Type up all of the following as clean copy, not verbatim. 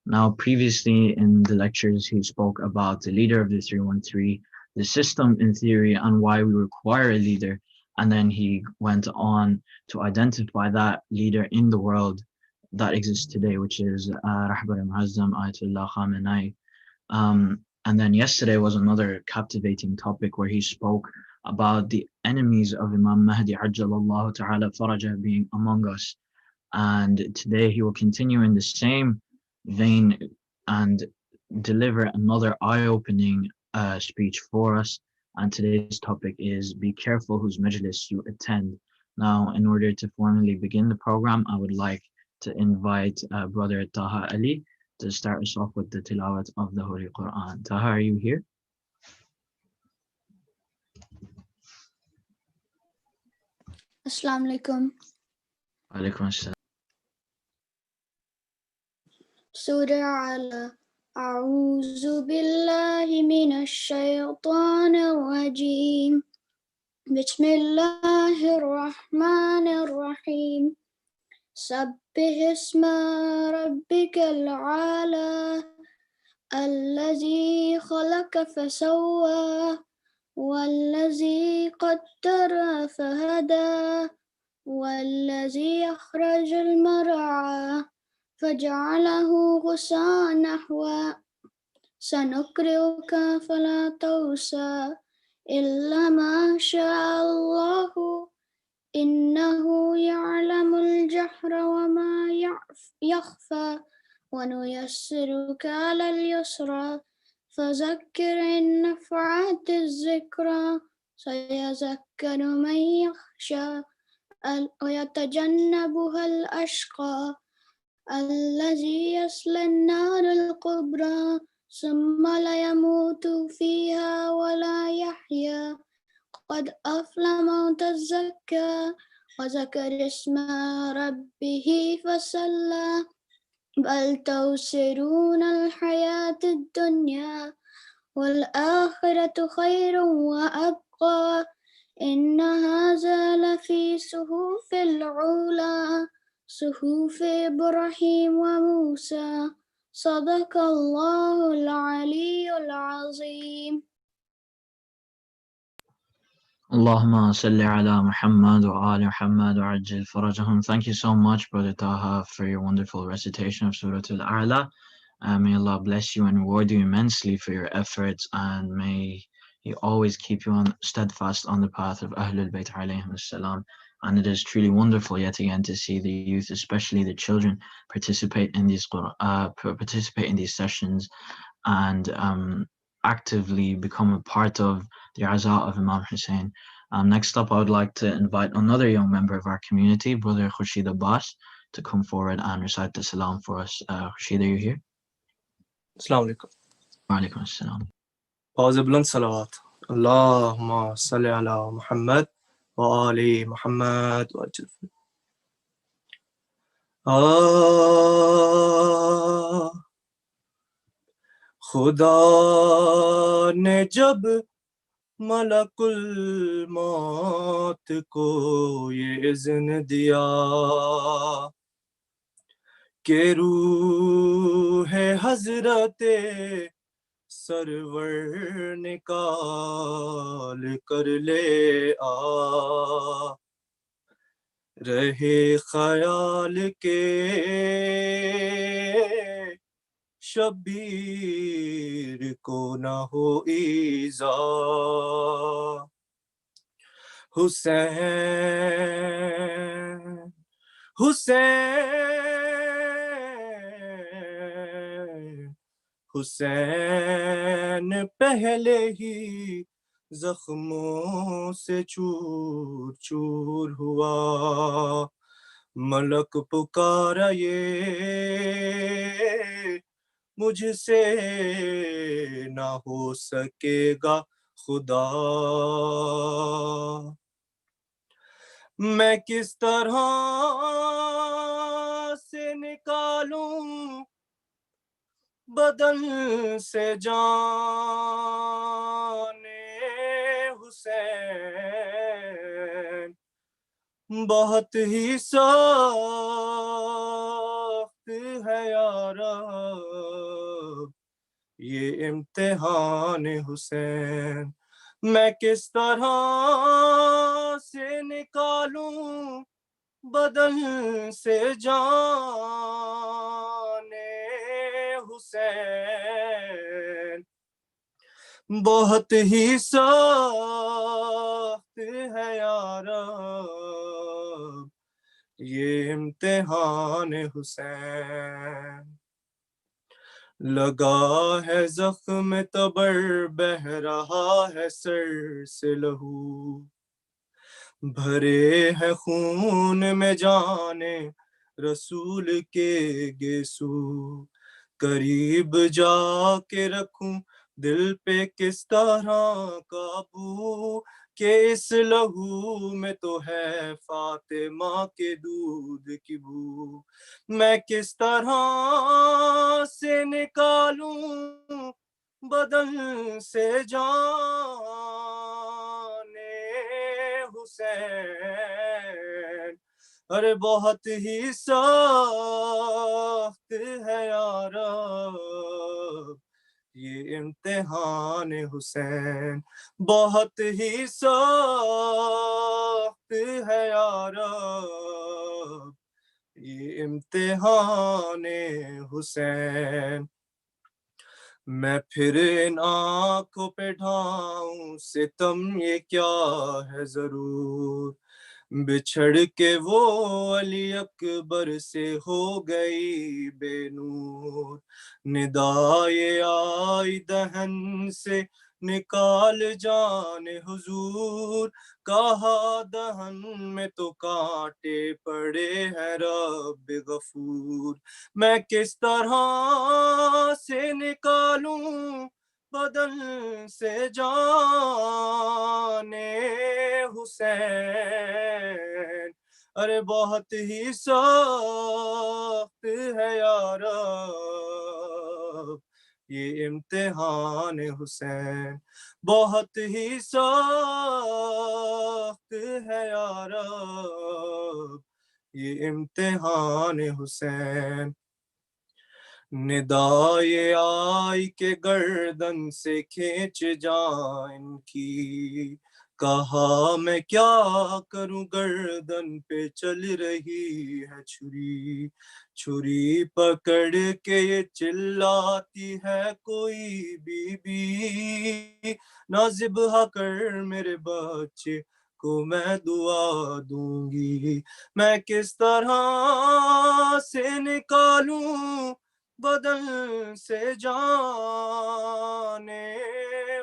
Now, previously in the lectures, he spoke about the leader of the 313, the system in theory, and why we require a leader. And then he went on to identify that leader in the world that exists today, which is Rahbar al-Muazzam Ayatollah Khamenei. And then yesterday was another captivating topic where he spoke about the enemies of Imam Mahdi Ajjalallahu Ta'ala Farajah being among us. And today he will continue in the same vein and deliver another eye-opening speech for us. And today's topic is be careful whose majlis you attend. Now, in order to formally begin the program, I would like to invite Brother Taha Ali to start us off with the tilawat of the Holy Quran. Taha, are you here? Assalamu alaikum. Alaikum assalam. Surah Ala. A'udhu billahi minash shaytanir rajim. Bismillahir rahmanir rahim. Sabbih isma rabbikal a'la. Allazi khalaqa fasawwa. والذي قدر فهدى والذي أخرج المرعى فجعله غثاء نحوا سنقرئك فلا تنسى إلا ما شاء الله إنه يعلم الجهر وما يخفى ونيسرك على اليسرى فذكر إن نفعت الذكرى سيذكر من يخشى ويتجنبها الأشقى الذي يصلى النار الكبرى ثم لا يموت فيها ولا يحيا قد أفلح من تزكى وذكر اسم ربه فصلى بل تؤثرون الحياة الدنيا والآخرة خير وأبقى إن هذا لفي صحف العلا صحف إبراهيم وموسى صدق الله العلي العظيم. Allahumma salli ala Muhammad wa ali Muhammad wa ajil farajahum. Thank you so much, Brother Taha, for your wonderful recitation of Surah Al-A'la. May Allah bless you and reward you immensely for your efforts, and may He always keep you on steadfast on the path of Ahlul Bayt alayhim salam. And it is truly wonderful yet again to see the youth, especially the children, participate in these sessions and actively become a part of the Aza of Imam Hussein. Next up, I would like to invite another young member of our community, Brother Khurshid Abbas, to come forward and recite the salam for us. Khurshid, are you here? Assalamu alaikum. Wa alaikum assalam. Buland salawat. Allahumma salli ala Muhammad wa ali Muhammad wa ajil. خدا نے جب ملکل موت کو یہ اذن دیا کہ روح حضرت سرور نکال کر لے آ رہے خیال کے شبیر کو نہ ہو ایذا حسین حسین حسین پہلے ہی زخموں سے چور چور ہوا ملک پکارا یہ مجھ سے نہ ہو سکے گا خدا میں کس طرح سے نکالوں بدن سے جان حسین بہت ہی سخت ہے ہے یا رب یہ امتحان حسین میں کس طرح سے نکالوں بدن سے جان حسین بہت ہی سخت ہے یا رب یہ امتحان حسین لگا ہے زخم تبر بہہ رہا ہے سر سے لہو بھرے ہے خون میں جانے رسول کے گیسو قریب جا کے رکھوں دل پہ کس طرح قابو کہ اس لہو میں تو ہے فاطمہ کے دودھ کی بو میں کس طرح سے نکالوں بدن سے جان حسین ارے بہت ہی سخت ہے یا رب یہ امتحان حسین بہت ہی سخت ہے یا رب یہ امتحان حسین میں پھر ان آنکھوں پہ ڈھاؤں ستم یہ کیا ہے ضرور بچھڑ کے وہ علی اکبر سے ہو گئی بے نور ندائے آئی دہن سے نکال جان حضور کہا دہن میں تو کانٹے پڑے ہیں رب غفور میں کس طرح سے نکالوں بدن سے جان حسین ارے بہت ہی سخت ہے یا رب یہ امتحان حسین بہت ہی سخت ہے یا رب یہ امتحان حسین ندائے آئی کے گردن سے کھینچ جائیں کی کہا میں کیا کروں گردن پہ چل رہی ہے چھری چھری پکڑ کے یہ چلاتی ہے کوئی بی بی نہ ذبح کر میرے بچے کو میں دعا دوں گی میں کس طرح سے نکالوں بدن سے جان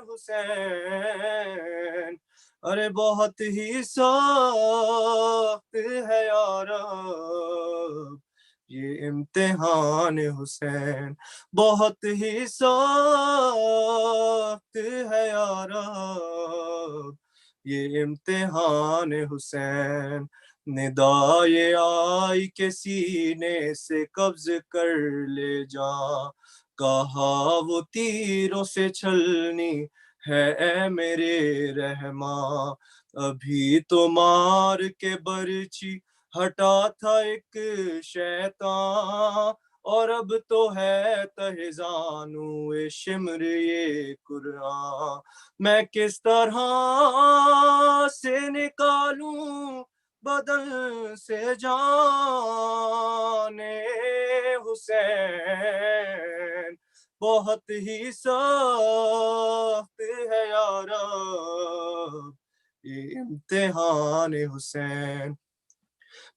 حسین ارے بہت ہی سخت ہے یا رب یہ امتحان حسین بہت ہی سخت ہے یا رب یہ امتحان حسین ندائے آئی کے سینے سے قبض کر لے جا کہا وہ تیروں سے چھلنی ہے اے میرے رحماں ابھی تو مار کے برچی ہٹا تھا ایک شیطان اور اب تو ہے تہزانو شمر یہ قرآن میں کس طرح سے نکالوں بدن سے جان حسین بہت ہی سخت ہے یا رب یہ امتحان حسین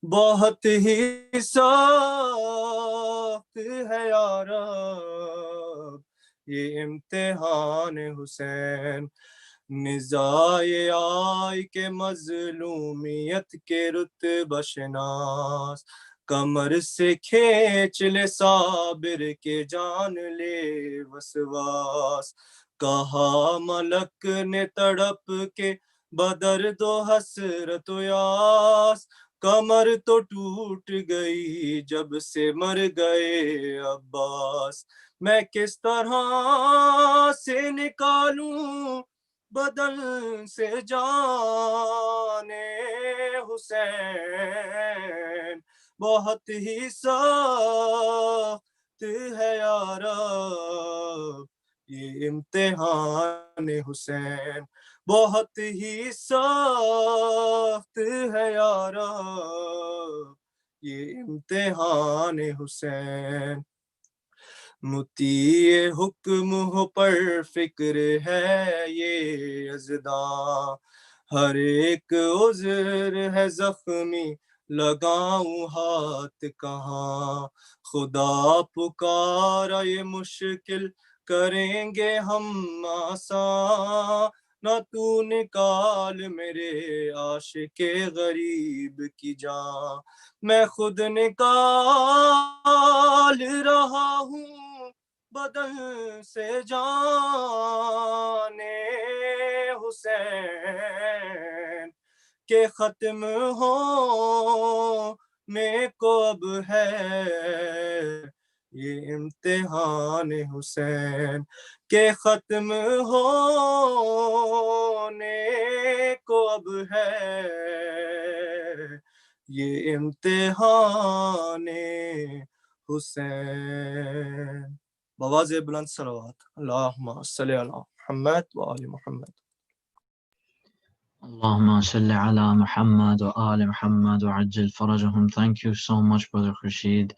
بہت ہی سخت ہے یا رب یہ امتحان حسین نزائے آئی کے مظلومیت کے رتبہ شناس کمر سے کھینچ لے صابر کے جان لے وسواس کہا ملک نے تڑپ کے بدرد و حسرت و یاس کمر تو ٹوٹ گئی جب سے مر گئے عباس میں کس طرح سے نکالوں بدن سے جان حسین بہت ہی سخت ہے یا رب یہ امتحان حسین بہت ہی سخت ہے یا رب یہ امتحان حسین مطیع حکم ہو پر فکر ہے یہ یزداں ہر ایک عذر ہے زخمی لگاؤں ہاتھ کہاں خدا پکارا یہ مشکل کریں گے ہم آسان نہ تو نکال میرے عاشق غریب کی جان میں خود نکال رہا ہوں بدن سے جان حسین کہ ختم ہونے کو اب ہے یہ امتحان حسین کہ ختم ہونے کو اب ہے یہ امتحان حسین بواز بلند صلوات اللہم صلی علی محمد و آل محمد Allahumma salli ala Muhammad wa ali Muhammad wa ajil farajahum. Thank you so much, Brother Khurshid.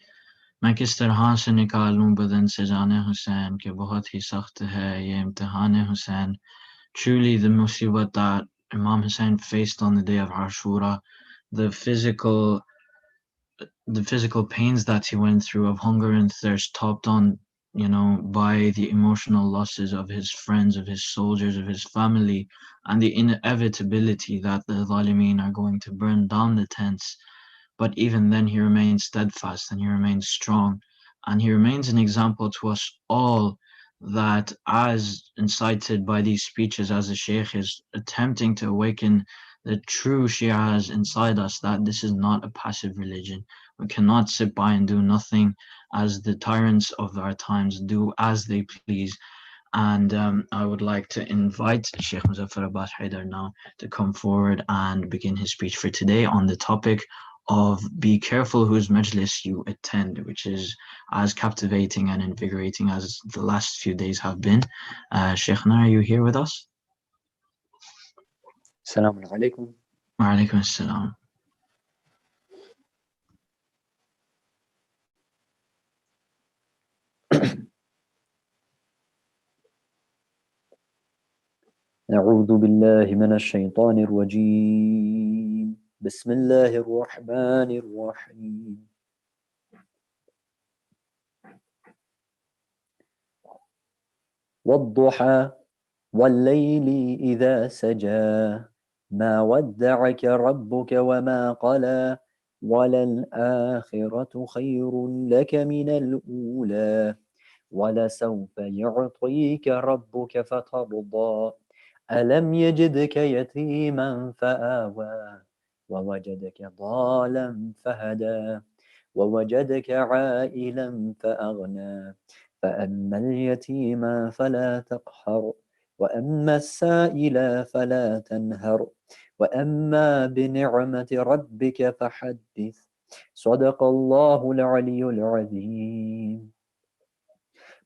میں کس طرح سے نکالوں بدن سے جانے حسین کہ بہت ہی سخت ہے یہ امتحان حسین. Truly the musibat that Imam Hussein faced on the day of Ashura, the physical pains that he went through of hunger and thirst, topped on, by the emotional losses of his friends, of his soldiers, of his family, and the inevitability that the Zalimeen are going to burn down the tents. But even then he remains steadfast and he remains strong, and he remains an example to us all that, as incited by these speeches, as the Shaykh is attempting to awaken the true Shias inside us, that this is not a passive religion. We cannot sit by and do nothing as the tyrants of our times do as they please. And I would like to invite Shaykh Muzaffer Hyder now to come forward and begin his speech for today on the topic of be careful whose majlis you attend, which is as captivating and invigorating as the last few days have been. Shaykhna, are you here with us? Assalamu alaikum. Wa alaikum assalam. أعوذ بالله من الشيطان الرجيم بسم الله الرحمن الرحيم والضحى والليل إذا سجى ما ودعك ربك وما قلى وللآخرة خير لك من الأولى ولسوف يعطيك ربك فترضى ألم يجدك يتيما فآوى ووجدك ضالا فهدى ووجدك عائلا فأغنى فأما اليتيم فلا تقهر وأما السائل فلا تنهر وأما بنعمة ربك فحدث صدق الله العلي العظيم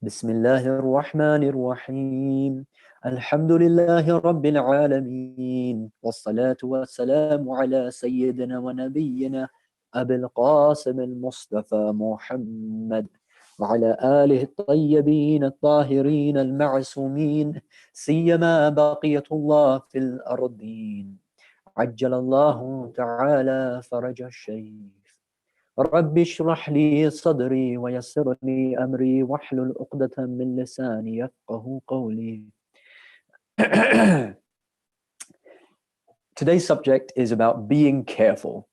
بسم الله الرحمن الرحيم الحمد لله رب العالمين والصلاة والسلام على سيدنا ونبينا أبي القاسم المصطفى محمد وعلى آله الطيبين الطاهرين المعصومين سيما بقية الله في الأرضين عجل الله تعالى فرج الشيخ رب اشرح لي صدري ويسر لي أمري واحلل عقدة من لساني يفقه قولي. Today's subject is about being careful.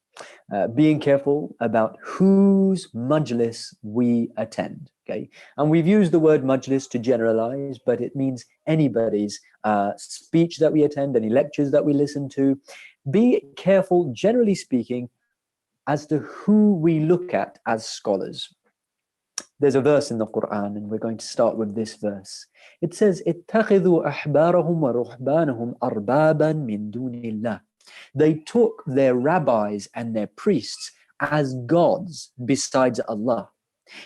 Being careful about whose majlis we attend. Okay, and we've used the word majlis to generalize, but it means anybody's speech that we attend, any lectures that we listen to. Be careful, generally speaking, as to who we look at as scholars. There's a verse in the Quran, and we're going to start with this verse. It says, اتخذوا أحبارهم ورهبانهم أربابا من دون الله. They took their rabbis and their priests as gods besides Allah.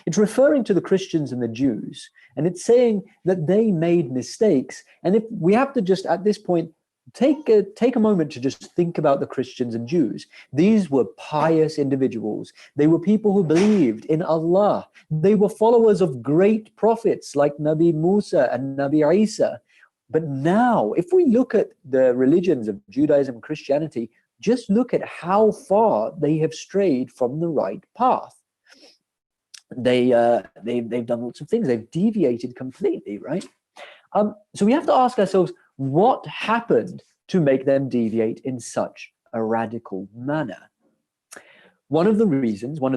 It's referring to the Christians and the Jews, and it's saying that they made mistakes. And if we have to just at this point take a moment to just think about the Christians and Jews. These were pious individuals. They were people who believed in Allah. They were followers of great prophets like Nabi Musa and Nabi Isa. But now, if we look at the religions of Judaism and Christianity, just look at how far they have strayed from the right path. They've done lots of things. They've deviated completely, right? So we have to ask ourselves, what happened to make them deviate in such a radical manner? One of the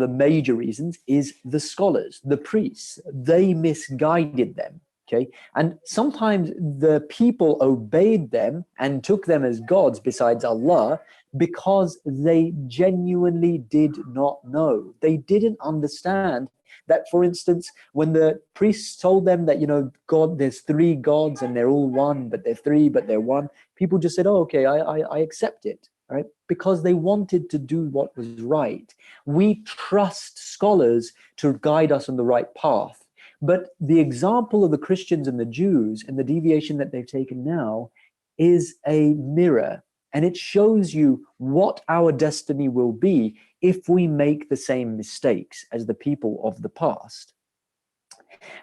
major reasons is the scholars, the priests. They misguided them, okay? And sometimes the people obeyed them and took them as gods besides Allah because they genuinely did not know. They didn't understand that, for instance, when the priests told them that, God, there's three gods and they're all one, but they're three, but they're one, people just said, oh, okay, I accept it, right? Because they wanted to do what was right. We trust scholars to guide us on the right path. But the example of the Christians and the Jews and the deviation that they've taken now is a mirror, and it shows you what our destiny will be if we make the same mistakes as the people of the past.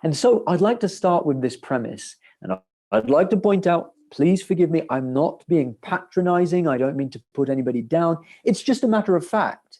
And so I'd like to start with this premise, and I'd like to point out, please forgive me, I'm not being patronizing, I don't mean to put anybody down, it's just a matter of fact.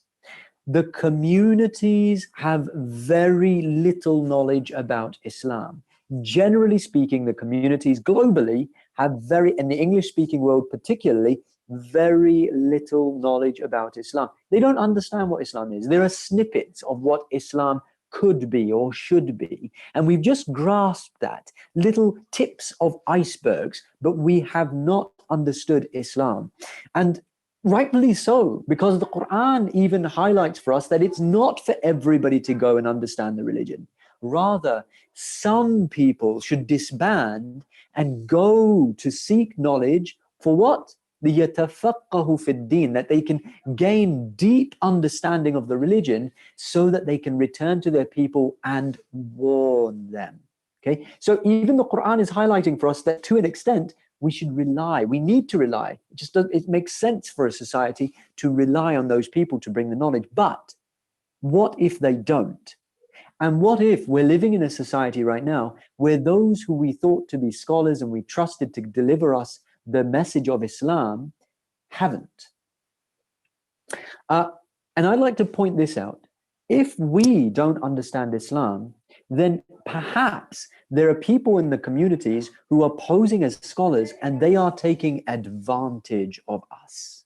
The communities have very little knowledge about Islam. Generally speaking, the communities globally have in the English-speaking world particularly, very little knowledge about Islam. They don't understand what Islam is. There are snippets of what Islam could be or should be. And we've just grasped that, little tips of icebergs, but we have not understood Islam. And rightfully so, because the Quran even highlights for us that it's not for everybody to go and understand the religion. Rather, some people should disband and go to seek knowledge for what? لِيَتَفَقَّهُ فِي الدِّينِ, that they can gain deep understanding of the religion so that they can return to their people and warn them. Okay, so even the Quran is highlighting for us that to an extent we should rely, we need to rely. It makes sense for a society to rely on those people to bring the knowledge. But what if they don't? And what if we're living in a society right now where those who we thought to be scholars and we trusted to deliver us the message of Islam haven't? And I'd like to point this out. If we don't understand Islam, then perhaps there are people in the communities who are posing as scholars and they are taking advantage of us.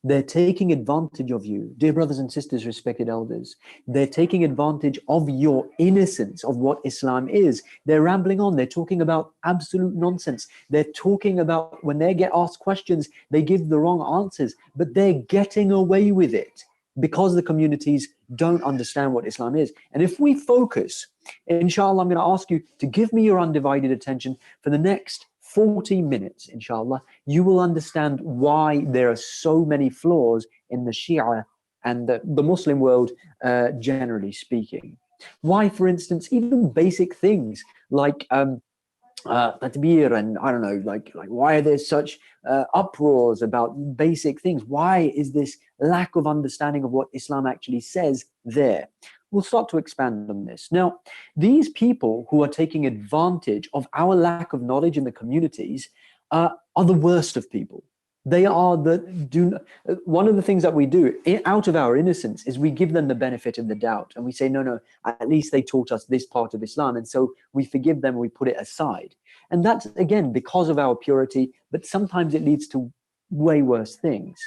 They're taking advantage of you, dear brothers and sisters, respected elders. They're taking advantage of your innocence of what Islam is. They're rambling on. They're talking about absolute nonsense. They're talking about when they get asked questions, they give the wrong answers, but they're getting away with it because the communities don't understand what Islam is. And if we focus, inshallah, I'm going to ask you to give me your undivided attention for the next 40 minutes, inshallah, you will understand why there are so many flaws in the Shia and the Muslim world, generally speaking. Why, for instance, even basic things like tatbir and I don't know, like why are there such uproars about basic things? Why is this lack of understanding of what Islam actually says there? We'll start to expand on this. Now, these people who are taking advantage of our lack of knowledge in the communities are the worst of people. They are one of the things that we do out of our innocence is we give them the benefit of the doubt and we say, no, at least they taught us this part of Islam. And so we forgive them, we put it aside. And that's, again, because of our purity, but sometimes it leads to way worse things.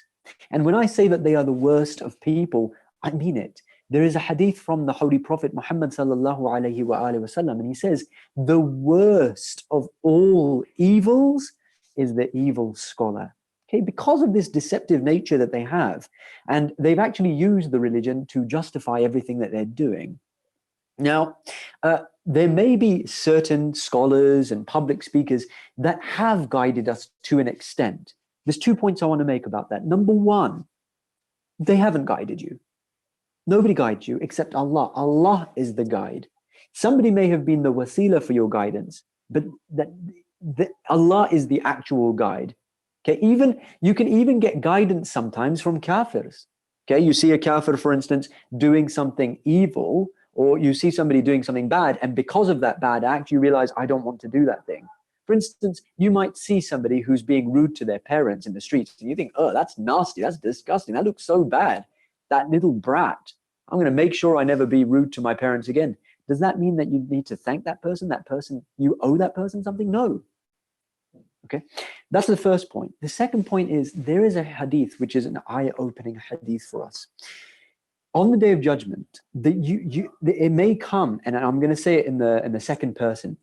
And when I say that they are the worst of people, I mean it. There is a hadith from the Holy Prophet Muhammad sallallahu alayhi wa alihi wasallam, and he says, the worst of all evils is the evil scholar. Okay, because of this deceptive nature that they have, and they've actually used the religion to justify everything that they're doing. Now, there may be certain scholars and public speakers that have guided us to an extent. There's 2 points I want to make about that. Number one, they haven't guided you. Nobody guides you except Allah. Allah is the guide. Somebody may have been the wasila for your guidance, but Allah is the actual guide. Okay, you can even get guidance sometimes from kafirs. Okay, you see a kafir, for instance, doing something evil, or you see somebody doing something bad, and because of that bad act, you realize, I don't want to do that thing. For instance, you might see somebody who's being rude to their parents in the streets, and you think, oh, that's nasty, that's disgusting, that looks so bad. That little brat, I'm going to make sure I never be rude to my parents again. Does that mean that you need to thank that person, you owe that person something? No. Okay, that's the first point. The second point is there is a hadith, which is an eye-opening hadith for us. On the day of judgment, it may come, and I'm going to say it in the second person,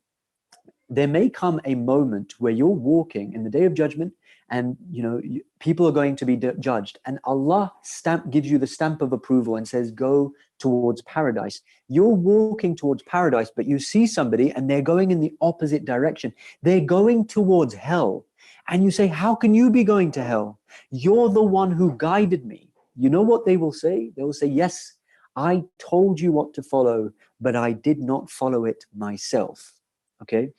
there may come a moment where you're walking in the day of judgment, and people are going to be judged, and Allah gives you the stamp of approval and says, go towards paradise. You're walking towards paradise, but you see somebody and they're going in the opposite direction. They're going towards hell. And you say, how can you be going to hell? You're the one who guided me. You know what they will say? They will say, yes, I told you what to follow, but I did not follow it myself. Okay.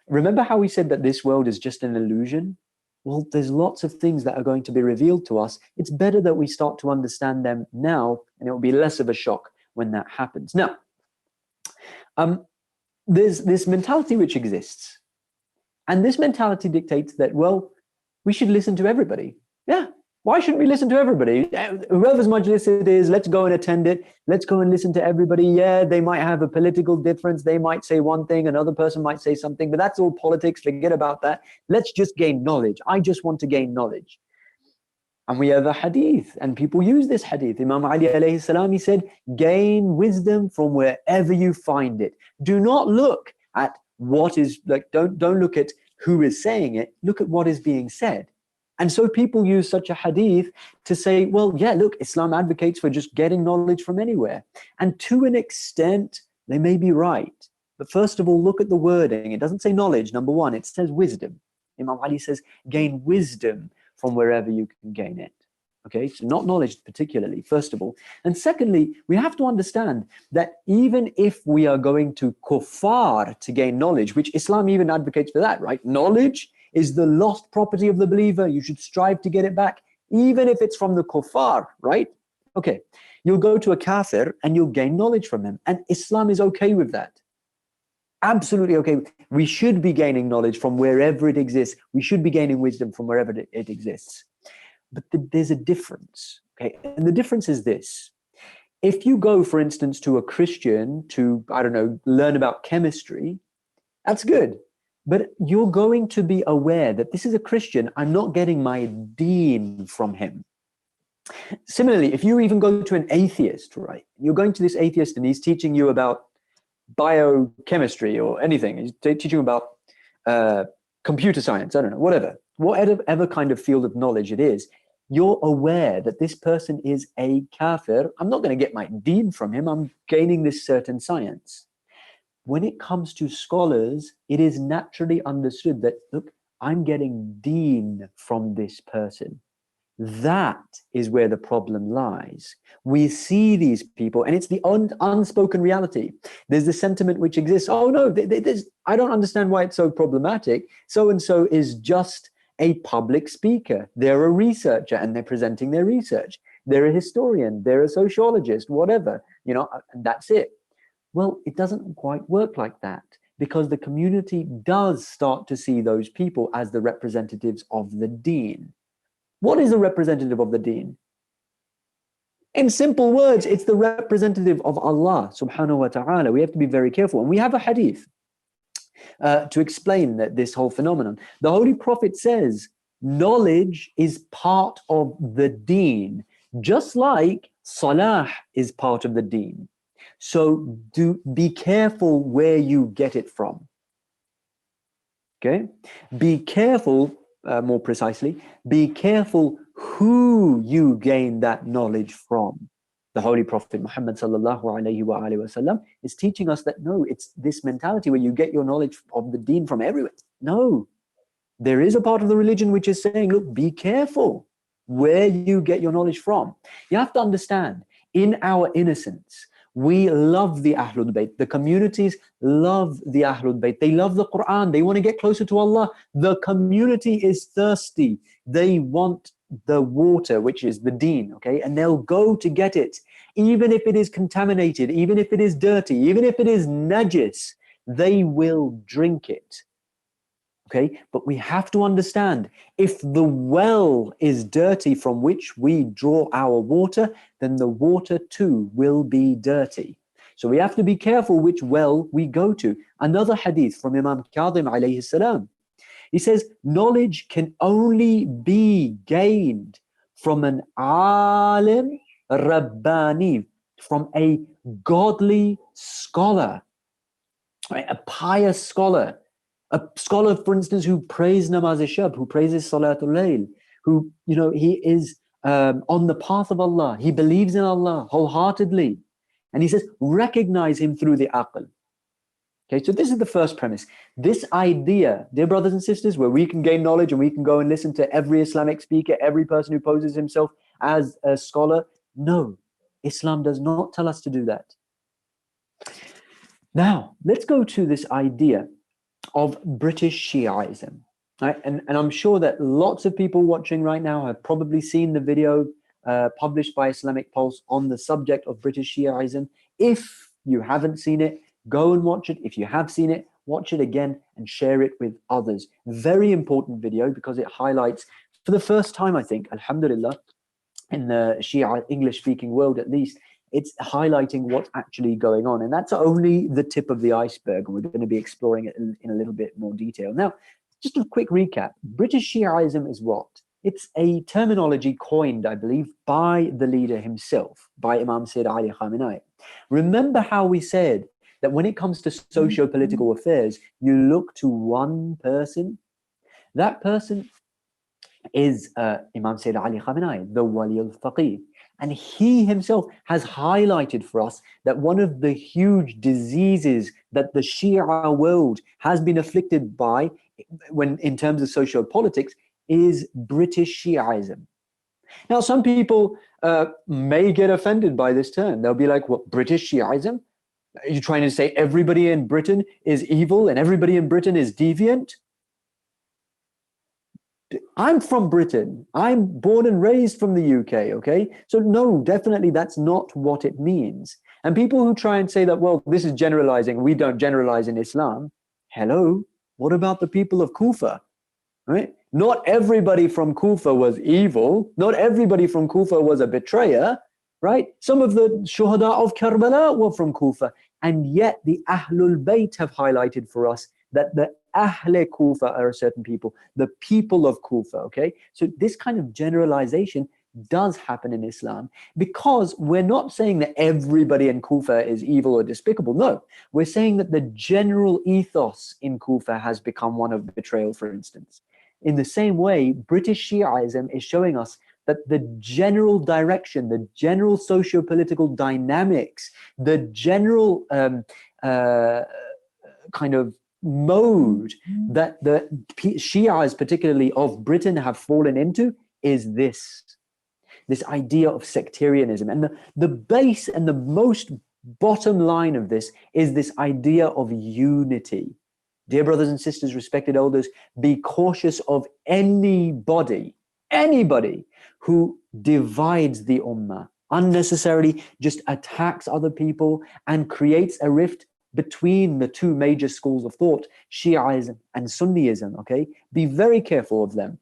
Remember how we said that this world is just an illusion? Well, there's lots of things that are going to be revealed to us. It's better that we start to understand them now, and it will be less of a shock when that happens. Now, there's this mentality which exists. And this mentality dictates that, well, we should listen to everybody. Yeah, why shouldn't we listen to everybody? Whoever's majlis it is, let's go and attend it. Let's go and listen to everybody. Yeah, they might have a political difference. They might say one thing, another person might say something, but that's all politics. Forget about that. Let's just gain knowledge. I just want to gain knowledge. And we have a hadith, and people use this hadith. Imam Ali alayhi salam, he said, gain wisdom from wherever you find it. Do not look at what is, don't look at who is saying it. Look at what is being said. And so people use such a hadith to say, well, yeah, look, Islam advocates for just getting knowledge from anywhere. And to an extent, they may be right. But first of all, look at the wording. It doesn't say knowledge, number one. It says wisdom. Imam Ali says, gain wisdom from wherever you can gain it. Okay, so not knowledge particularly, first of all. And secondly, we have to understand that even if we are going to kuffar to gain knowledge, which Islam even advocates for that, right? Knowledge is the lost property of the believer. You should strive to get it back, even if it's from the kuffar, right? Okay, you'll go to a kafir and you'll gain knowledge from him. And Islam is okay with that. Absolutely okay. We should be gaining knowledge from wherever it exists. We should be gaining wisdom from wherever it exists. But there's a difference, okay? And the difference is this. If you go, for instance, to a Christian to, I don't know, learn about chemistry, that's good. But you're going to be aware that this is a Christian, I'm not getting my deen from him. Similarly, if you even go to an atheist, right? You're going to this atheist and he's teaching you about biochemistry or anything. He's teaching you about computer science, I don't know, whatever kind of field of knowledge it is. You're aware that this person is a kafir. I'm not going to get my deen from him. I'm gaining this certain science. When it comes to scholars, it is naturally understood that, look, I'm getting deen from this person. That is where the problem lies. We see these people, and it's the unspoken reality. There's the sentiment which exists. Oh no, I don't understand why it's so problematic. So-and-so is just a public speaker. They're a researcher and they're presenting their research. They're a historian, they're a sociologist, whatever, and that's it. Well, it doesn't quite work like that, because the community does start to see those people as the representatives of the deen. What is a representative of the deen? In simple words, it's the representative of Allah subhanahu wa ta'ala. We have to be very careful. And we have a hadith to explain this whole phenomenon. The Holy Prophet says, knowledge is part of the deen, just like salah is part of the deen. So be careful where you get it from. Okay? Be careful, more precisely, be careful who you gain that knowledge from. The Holy Prophet Muhammad sallallahu alayhi wa sallam is teaching us that no, it's this mentality where you get your knowledge of the deen from everywhere. No, there is a part of the religion which is saying, look, be careful where you get your knowledge from. You have to understand, in our innocence, we love the Ahlul Bayt. The communities love the Ahlul Bayt. They love the Quran. They want to get closer to Allah. The community is thirsty. They want the water, which is the deen, okay? And they'll go to get it. Even if it is contaminated, even if it is dirty, even if it is najis, they will drink it. Okay, but we have to understand, if the well is dirty from which we draw our water, then the water too will be dirty. So we have to be careful which well we go to. Another hadith from Imam Kadhim alayhi salam. He says, knowledge can only be gained from an alim rabbani, from a godly scholar, right? A pious scholar. A scholar, for instance, who prays namaz-e-shab, who praises salatul layl, who, you know, he is on the path of Allah. He believes in Allah wholeheartedly. And he says, recognize him through the aql. Okay, so this is the first premise. This idea, dear brothers and sisters, where we can gain knowledge and we can go and listen to every Islamic speaker, every person who poses himself as a scholar. No, Islam does not tell us to do that. Now, let's go to this idea of British Shiaism, right? And I'm sure that lots of people watching right now have probably seen the video published by Islamic Pulse on the subject of British Shiaism. If you haven't seen it, go and watch it. If you have seen it, watch it again and share it with others. Very important video, because it highlights, for the first time, I think, alhamdulillah, in the Shia English-speaking world at least, it's highlighting what's actually going on. And that's only the tip of the iceberg. And we're going to be exploring it in a little bit more detail. Now, just a quick recap. British Shiaism is what? It's a terminology coined, I believe, by the leader himself, by Imam Sayyid Ali Khamenei. Remember how we said that when it comes to socio-political affairs, you look to one person. That person is Imam Sayyid Ali Khamenei, the Wali al-Faqih. And he himself has highlighted for us that one of the huge diseases that the Shia world has been afflicted by, when in terms of socio-politics, is British Shiaism. Now, some people may get offended by this term. They'll be like, what, British Shiaism? Are you trying to say everybody in Britain is evil and everybody in Britain is deviant? I'm from Britain. I'm born and raised from the UK, okay? So no, definitely that's not what it means. And people who try and say that, well, this is generalizing, we don't generalize in Islam. Hello, what about the people of Kufa, right? Not everybody from Kufa was evil. Not everybody from Kufa was a betrayer, right? Some of the shuhada of Karbala were from Kufa. And yet the Ahlul Bayt have highlighted for us that the Ahle Kufa are certain people, the people of Kufa, okay? So this kind of generalization does happen in Islam, because we're not saying that everybody in Kufa is evil or despicable. No, we're saying that the general ethos in Kufa has become one of betrayal, for instance. In the same way, British Shiaism is showing us that the general direction, the general socio-political dynamics, the general kind of mode that the Shias, particularly of Britain, have fallen into is this idea of sectarianism. And the base and the most bottom line of this is this idea of unity. Dear brothers and sisters, respected elders, be cautious of anybody who divides the ummah, unnecessarily just attacks other people and creates a rift between the two major schools of thought, Shiaism and Sunniism, okay? Be very careful of them.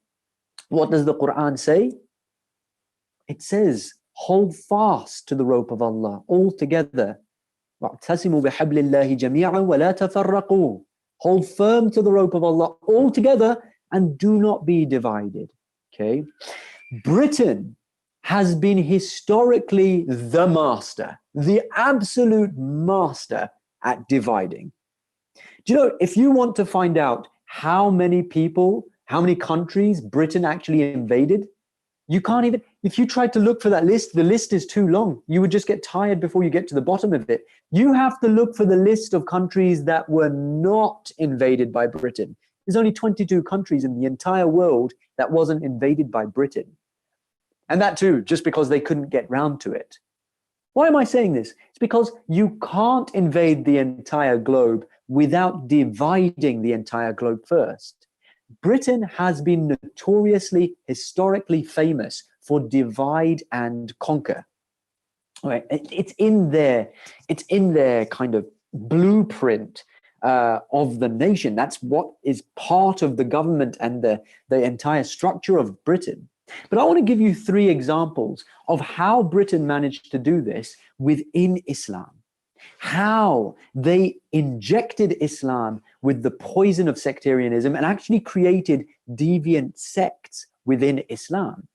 What does the Quran say? It says, hold fast to the rope of Allah all together. وَاعْتَصِمُوا بِحَبْلِ اللَّهِ جَمِيعًا وَلَا تَفَرَّقُوا. Hold firm to the rope of Allah all together and do not be divided, okay? Britain has been historically the master, the absolute master at dividing. Do you know, if you want to find out how many people, how many countries Britain actually invaded, you can't even, if you tried to look for that list, the list is too long. You would just get tired before you get to the bottom of it. You have to look for the list of countries that were not invaded by Britain. There's only 22 countries in the entire world that wasn't invaded by Britain. And that too, just because they couldn't get round to it. Why am I saying this? It's because you can't invade the entire globe without dividing the entire globe first. Britain has been notoriously, historically famous for divide and conquer. Right? It's in their kind of blueprint of the nation. That's what is part of the government and the entire structure of Britain. But I want to give you 3 examples of how Britain managed to do this within Islam. How they injected Islam with the poison of sectarianism and actually created deviant sects within Islam.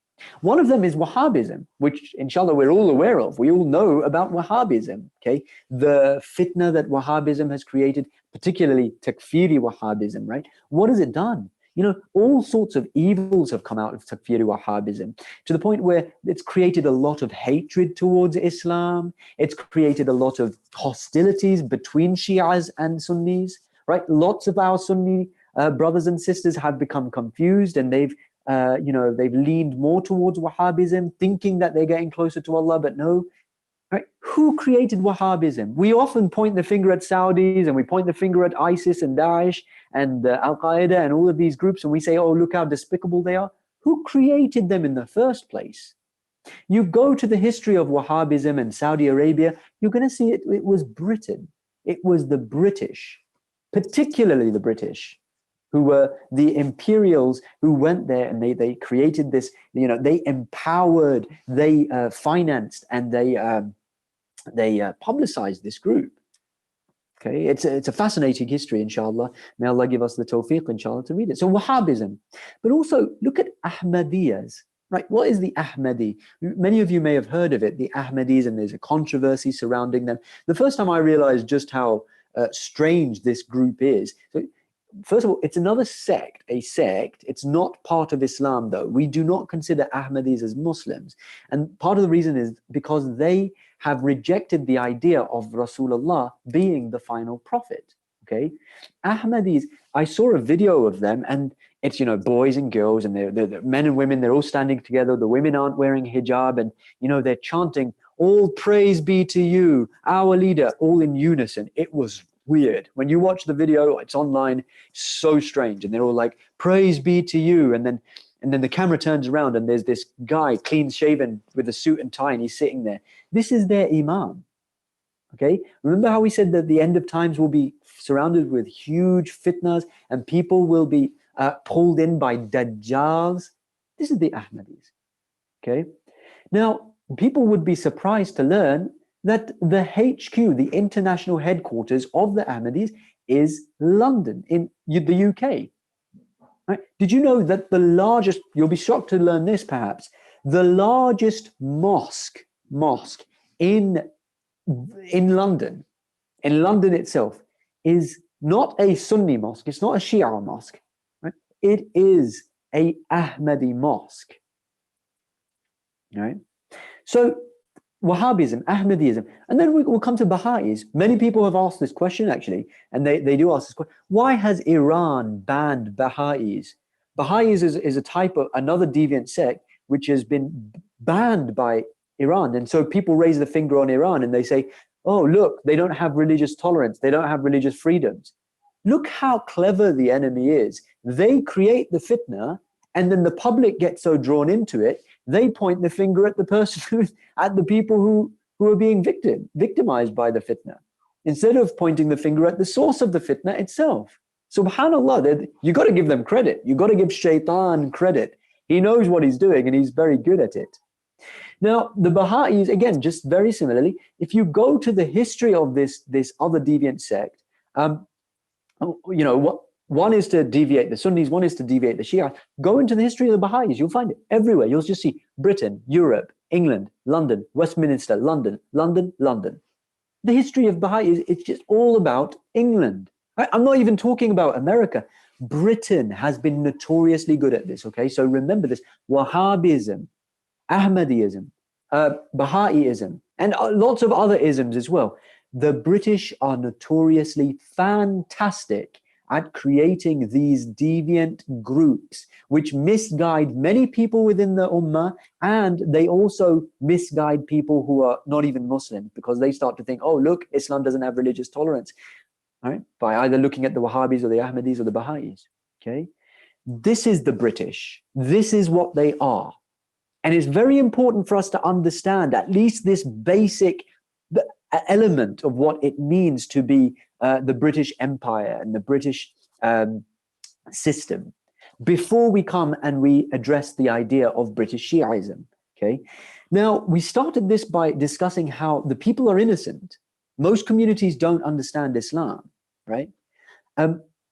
One of them is Wahhabism, which inshallah we're all aware of. We all know about Wahhabism, okay? The fitna that Wahhabism has created, particularly takfiri Wahhabism, right? What has it done? You know, all sorts of evils have come out of takfiri Wahhabism, to the point where it's created a lot of hatred towards Islam. It's created a lot of hostilities between Shias and Sunnis, right? Lots of our Sunni brothers and sisters have become confused, and they've leaned more towards Wahhabism, thinking that they're getting closer to Allah, but no. Right? Who created Wahhabism? We often point the finger at Saudis, and we point the finger at ISIS and Daesh and Al-Qaeda and all of these groups, and we say, oh, look how despicable they are. Who created them in the first place? You go to the history of Wahhabism and Saudi Arabia, you're going to see it was Britain. It was the British, particularly the British, who were the imperials who went there, and they created this, you know, they empowered, they financed, and they publicized this group. Okay, it's a fascinating history, inshallah. May Allah give us the tawfiq, inshallah, to read it. So Wahhabism, but also look at Ahmadiyyas, right? What is the Ahmadi? Many of you may have heard of it, the Ahmadis, and there's a controversy surrounding them. The first time I realized just how strange this group is, so first of all, it's another sect, a sect. It's not part of Islam, though. We do not consider Ahmadis as Muslims. And part of the reason is because they have rejected the idea of Rasulullah being the final prophet. Okay? Ahmadis, I saw a video of them, and it's, you know, boys and girls, and they're men and women, they're all standing together. The women aren't wearing hijab, and, you know, they're chanting, all praise be to you, our leader, all in unison. It was weird. When you watch the video, it's online, so strange, and they're all like, praise be to you, and then the camera turns around, and there's this guy clean shaven with a suit and tie, and he's sitting there. This is their imam. Okay, remember how we said that the end of times will be surrounded with huge fitnas, and people will be pulled in by dajjals? This is the Ahmadis. Okay, now people would be surprised to learn that the HQ, the international headquarters of the Ahmadis, is London in the UK. Right? Did you know that the largest, you'll be shocked to learn this perhaps, the largest mosque in London itself, is not a Sunni mosque, it's not a Shia mosque, right? It is a Ahmadi mosque. Right? So Wahhabism, Ahmadism, and then we'll come to Baha'is. Many people have asked this question, actually, and they do ask this question. Why has Iran banned Baha'is? Baha'is is a type of another deviant sect which has been banned by Iran. And so people raise the finger on Iran and they say, oh, look, they don't have religious tolerance. They don't have religious freedoms. Look how clever the enemy is. They create the fitna, and then the public gets so drawn into it, they point the finger at the person at the people who are being victimized by the fitna, instead of pointing the finger at the source of the fitna itself. Subhanallah, you got to give them credit. You got to give Shaitan credit. He knows what he's doing, and he's very good at it. Now, the Baha'is, again, just very similarly, if you go to the history of this other deviant sect, you know, one is to deviate the Sunnis, one is to deviate the Shia. Go into the history of the Baha'is, you'll find it everywhere. You'll just see Britain, Europe, England, London, Westminster, London, London, London. The history of Baha'is, it's just all about England. Right? I'm not even talking about America. Britain has been notoriously good at this, okay? So remember this, Wahhabism, Ahmadiyism, Baha'ism, and lots of other isms as well. The British are notoriously fantastic at creating these deviant groups which misguide many people within the ummah, and they also misguide people who are not even Muslim, because they start to think, oh, look, Islam doesn't have religious tolerance, right? By either looking at the Wahhabis or the Ahmadis or the Baha'is, okay? This is the British. This is what they are. And it's very important for us to understand at least this basic element of what it means to be the British Empire and the British system before we come and we address the idea of British Shi'ism, okay? Now, we started this by discussing how the people are innocent. Most communities don't understand Islam, right?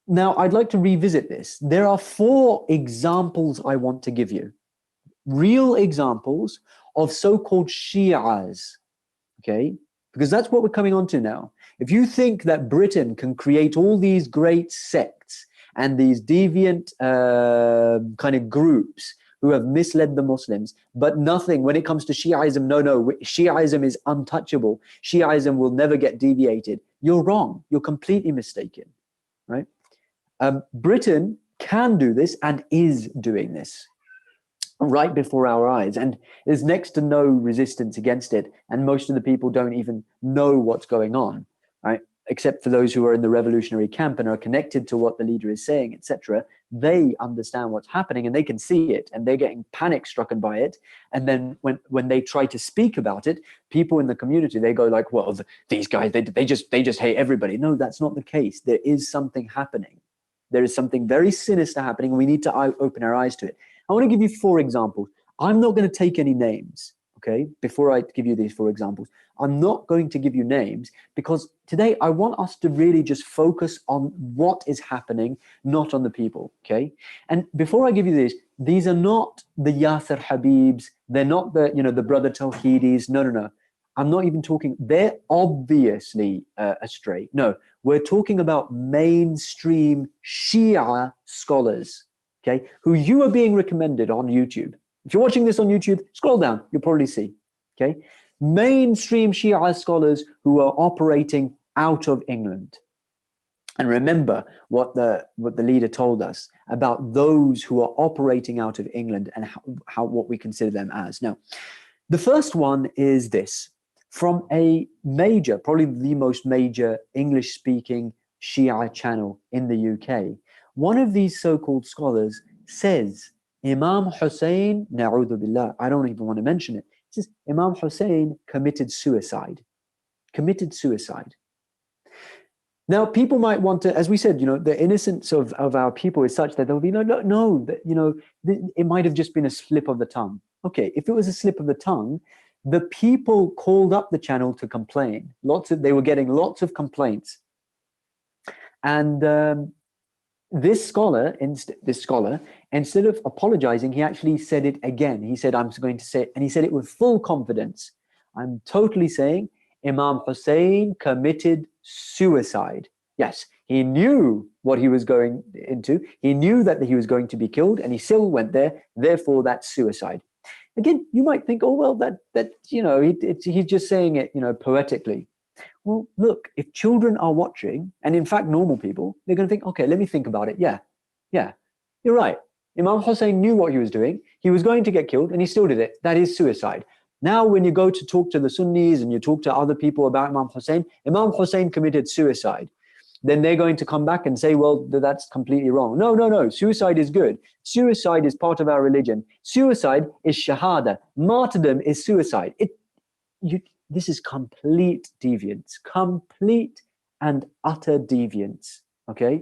Now, I'd like to revisit this. There are 4 examples I want to give you. Real examples of so-called Shi'as, okay? Because that's what we're coming on to now. If you think that Britain can create all these great sects and these deviant kind of groups who have misled the Muslims, but nothing, when it comes to Shi'ism, no, Shi'ism is untouchable. Shi'ism will never get deviated. You're wrong. You're completely mistaken, right? Britain can do this and is doing this right before our eyes, and there's next to no resistance against it, and most of the people don't even know what's going on, right? Except for those who are in the revolutionary camp and are connected to what the leader is saying, etc. They understand what's happening and they can see it, and they're getting panic stricken by it. And then when they try to speak about it, people in the community, they go like, well, these guys, they just hate everybody. No, that's not the case. There is something happening. There is something very sinister happening. We need to open our eyes to it. I want to give you 4 examples. I'm not going to take any names, okay? Before I give you these 4 examples, I'm not going to give you names, because today I want us to really just focus on what is happening, not on the people, okay? And before I give you these are not the Yasser Habibs. They're not the, the brother Tawhidis. No. I'm not even talking, they're obviously astray. No, we're talking about mainstream Shia scholars, okay, who you are being recommended on YouTube. If you're watching this on YouTube, scroll down, you'll probably see, okay? Mainstream Shia scholars who are operating out of England. And remember what the leader told us about those who are operating out of England and what we consider them as. Now, the first one is this. From a major, probably the most major English-speaking Shia channel in the UK, one of these so-called scholars says, Imam Hussein, na'udhu billah, I don't even want to mention it, says Imam Hussein committed suicide. Committed suicide. Now, people might want to, as we said, the innocence of our people is such that they'll be no, it might have just been a slip of the tongue. Okay, if it was a slip of the tongue, the people called up the channel to complain. They were getting lots of complaints. And this scholar, instead of apologizing, he actually said it again. He said, I'm going to say it, and he said it with full confidence. I'm totally saying Imam Hussein committed suicide. Yes, he knew what he was going into. He knew that he was going to be killed, and he still went there. Therefore, that's suicide. Again, you might think, oh, well, he's just saying it, poetically. Well, look, if children are watching, and in fact, normal people, they're going to think, okay, let me think about it. Yeah, you're right. Imam Hussein knew what he was doing. He was going to get killed, and he still did it. That is suicide. Now, when you go to talk to the Sunnis and you talk to other people about Imam Hussein committed suicide. Then they're going to come back and say, well, that's completely wrong. No. Suicide is good. Suicide is part of our religion. Suicide is shahada. Martyrdom is suicide. This is complete deviance, complete and utter deviance, okay?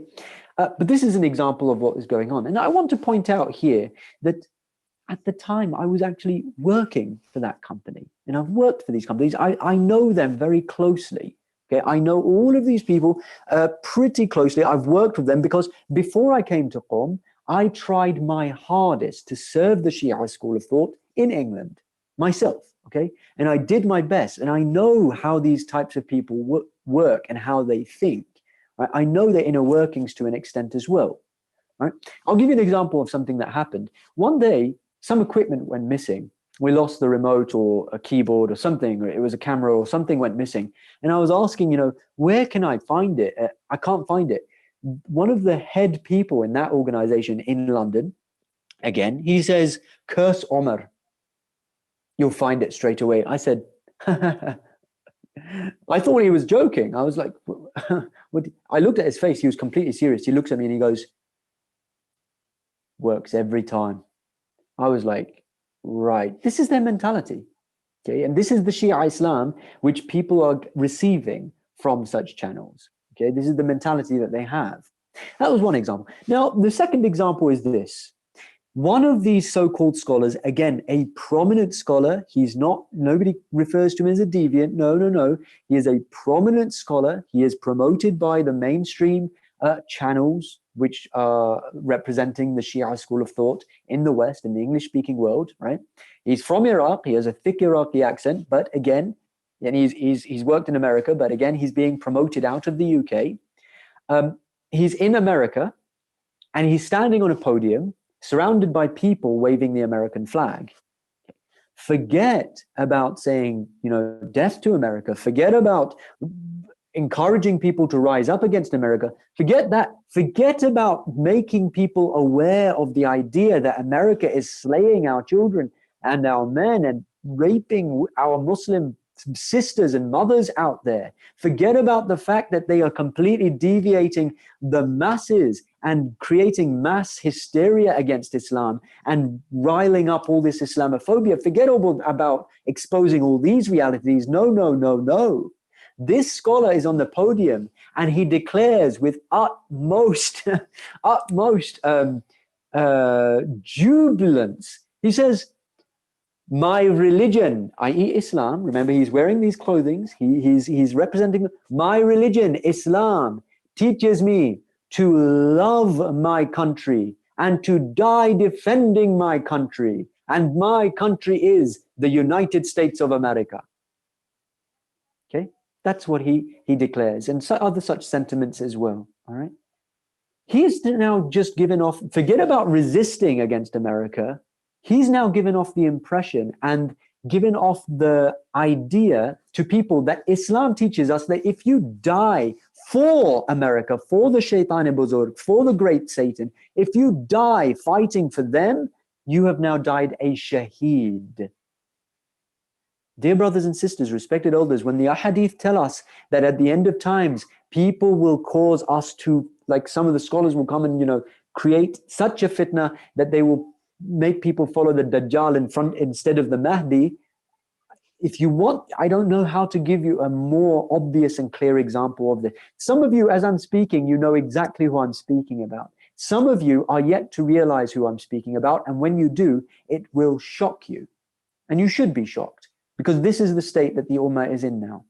But this is an example of what is going on. And I want to point out here that at the time I was actually working for that company, and I've worked for these companies. I know them very closely. Okay, I know all of these people pretty closely. I've worked with them because before I came to Qom, I tried my hardest to serve the Shia school of thought in England myself, okay? And I did my best, and I know how these types of people work and how they think. Right? I know their inner workings to an extent as well. Right? I'll give you an example of something that happened. One day, some equipment went missing. We lost the remote or a keyboard or something, or it was a camera or something went missing. And I was asking, where can I find it? I can't find it. one of the head people in that organization in London, again, he says, curse Omar. You'll find it straight away. I said, I thought he was joking. I was like, what? I looked at his face. He was completely serious. He looks at me and he goes, works every time. I was like, right. This is their mentality. Okay. And this is the Shia Islam, which people are receiving from such channels. Okay. This is the mentality that they have. That was one example. Now, the second example is this. One of these so-called scholars, again, a prominent scholar, he's not, nobody refers to him as a deviant. No, no, no. He is a prominent scholar. He is promoted by the mainstream channels, which are representing the Shia school of thought in the West, in the English-speaking world, right? He's from Iraq. He has a thick Iraqi accent, but again, and he's worked in America, but again, he's being promoted out of the UK. He's in America, and he's standing on a podium, surrounded by people waving the American flag. Forget about saying, you know, death to America. Forget about encouraging people to rise up against America. Forget that. Forget about making people aware of the idea that America is slaying our children and our men and raping our Muslim sisters and mothers out there. Forget about the fact that they are completely deviating the masses and creating mass hysteria against Islam and riling up all this Islamophobia. Forget all about exposing all these realities. No, no, no, no. This scholar is on the podium and he declares with utmost jubilance. He says, my religion, i.e. Islam, remember he's wearing these clothings, he's representing, my religion, Islam, teaches me to love my country and to die defending my country. And my country is the United States of America. Okay, that's what he declares, and so other such sentiments as well, all right? He's now just given off, forget about resisting against America, he's now given off the impression and given off the idea to people that Islam teaches us that if you die for America, for the Shaitan-e-Buzurg, for the great Satan, if you die fighting for them, you have now died a shaheed. Dear brothers and sisters, respected elders, when the ahadith tell us that at the end of times, people will cause us to, like some of the scholars will come and, you know, create such a fitna that they will make people follow the Dajjal in front instead of the Mahdi. If you want, I don't know how to give you a more obvious and clear example of this. Some of you, as I'm speaking, you know exactly who I'm speaking about. Some of you are yet to realize who I'm speaking about. And when you do, it will shock you. And you should be shocked because this is the state that the Ummah is in now.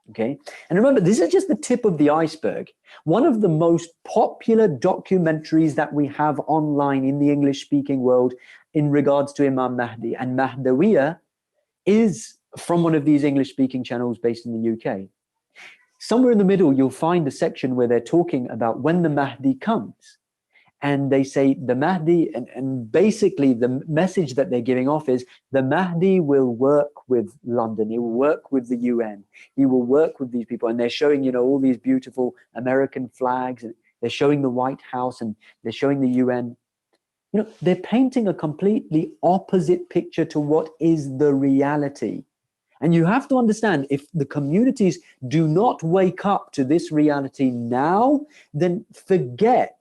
Okay. And remember, this is just the tip of the iceberg. One of the most popular documentaries that we have online in the English speaking world in regards to Imam Mahdi and Mahdawiya is from one of these English speaking channels based in the UK. Somewhere in the middle, you'll find a section where they're talking about when the Mahdi comes. And they say the Mahdi, and basically the message that they're giving off is the Mahdi will work with London. He will work with the UN. He will work with these people. And they're showing, you know, all these beautiful American flags. And they're showing the White House and they're showing the UN. You know, they're painting a completely opposite picture to what is the reality. And you have to understand, if the communities do not wake up to this reality now, then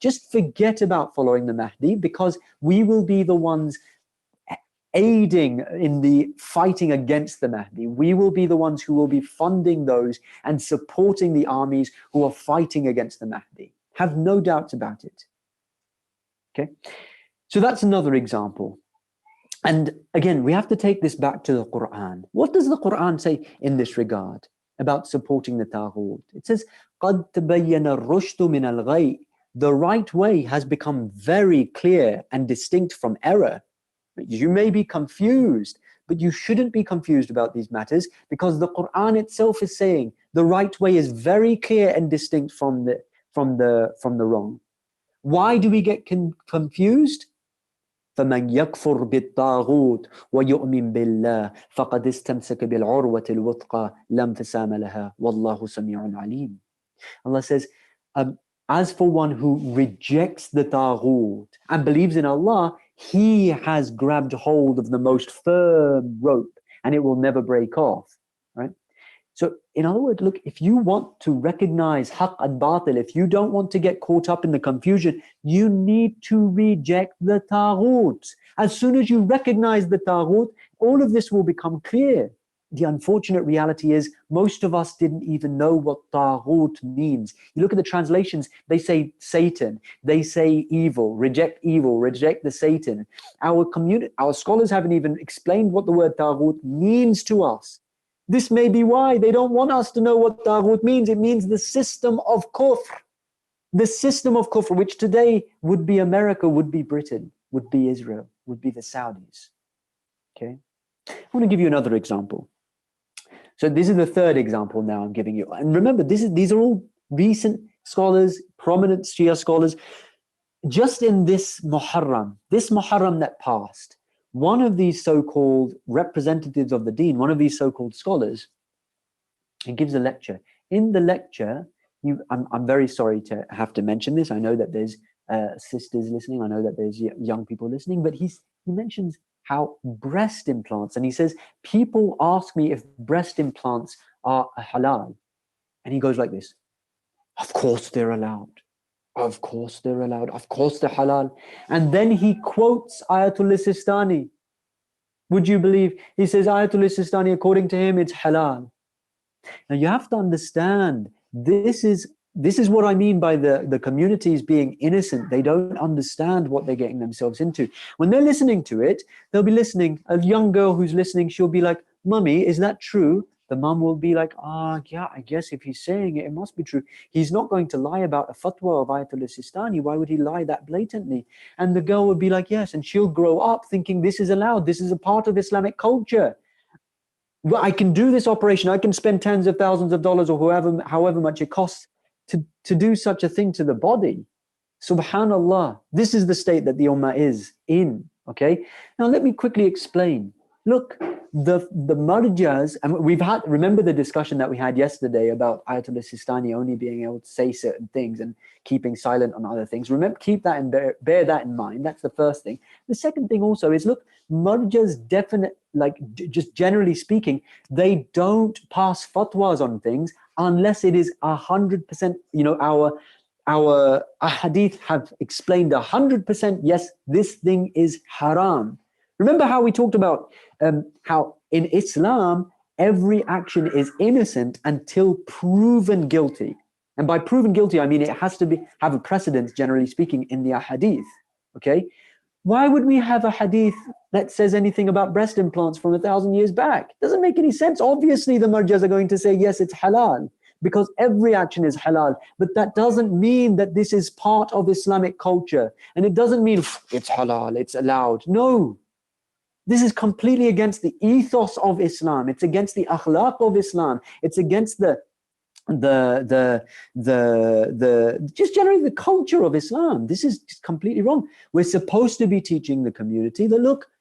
just forget about following the Mahdi, because we will be the ones aiding in the fighting against the Mahdi. We will be the ones who will be funding those and supporting the armies who are fighting against the Mahdi. Have no doubts about it. Okay, so that's another example. And again, we have to take this back to the Quran. What does the Quran say in this regard about supporting the Taghut? It says, قَدْ تَبَيَّنَ الرُّشْدُ مِنَ الْغَيِّ. The right way has become very clear and distinct from error. You may be confused, but you shouldn't be confused about these matters, because the Quran itself is saying the right way is very clear and distinct from the wrong. Why do we get confused? فَمَنْ يَكْفُرْ بِالطَّاغُوتِ وَيُؤْمِنْ بِاللَّهِ فَقَدْ اسْتَمْسَكَ بِالْعُرْوَةِ الْوُثْقَى لَا انْفِصَامَ لَهَا وَاللَّهُ سَمِيعٌ عَلِيمٌ. Allah says, As for one who rejects the taghut and believes in Allah, he has grabbed hold of the most firm rope and it will never break off, right? So in other words, look, if you want to recognize haqq and batil, if you don't want to get caught up in the confusion, you need to reject the taghut. As soon as you recognize the taghut, all of this will become clear. The unfortunate reality is most of us didn't even know what taghut means. You look at the translations, they say Satan, they say evil, reject the Satan. Our scholars haven't even explained what the word taghut means to us. This may be why they don't want us to know what taghut means. It means the system of kufr. The system of kufr, which today would be America, would be Britain, would be Israel, would be the Saudis. Okay? I want to give you another example. So this is the third example now I'm giving you. And remember, these are all recent scholars, prominent Shia scholars. Just in this Muharram that passed, one of these so-called representatives of the deen, one of these so-called scholars, he gives a lecture. In the lecture, I'm very sorry to have to mention this. I know that there's sisters listening. I know that there's young people listening, but he mentions how breast implants, and he says, people ask me if breast implants are halal. And he goes like this, of course they're allowed. Of course they're allowed. Of course they're halal. And then he quotes Ayatul Sistani. Would you believe? He says, Ayatul Sistani, according to him, it's halal. Now you have to understand, this is what I mean by the communities being innocent. They don't understand what they're getting themselves into. When they're listening to it, they'll be listening. A young girl who's listening, she'll be like, Mummy, is that true? The mum will be like, yeah, I guess if he's saying it, it must be true. He's not going to lie about a fatwa of Ayatul Sistani. Why would he lie that blatantly? And the girl would be like, yes. And she'll grow up thinking this is allowed. This is a part of Islamic culture. Well, I can do this operation. I can spend tens of thousands of dollars or however much it costs to do such a thing to the body. Subhanallah. This is the state that the ummah is in. Okay. Now let me quickly explain. Look, the marjas, and remember the discussion that we had yesterday about Ayatul Sistani only being able to say certain things and keeping silent on other things. Remember, keep that and bear that in mind. That's the first thing. The second thing also is, look, marjas just generally speaking, they don't pass fatwas on things unless it is 100%, our ahadith have explained 100%, yes, this thing is haram. Remember how we talked about how in Islam, every action is innocent until proven guilty. And by proven guilty, I mean it has to have a precedence, generally speaking, in the hadith. Okay? Why would we have a hadith that says anything about breast implants from 1,000 years back? It doesn't make any sense. Obviously, the marjas are going to say, yes, it's halal, because every action is halal. But that doesn't mean that this is part of Islamic culture. And it doesn't mean it's halal, it's allowed. No. This is completely against the ethos of Islam. It's against the akhlaq of Islam. It's against just generally the culture of Islam. This is just completely wrong. We're supposed to be teaching the community that, look,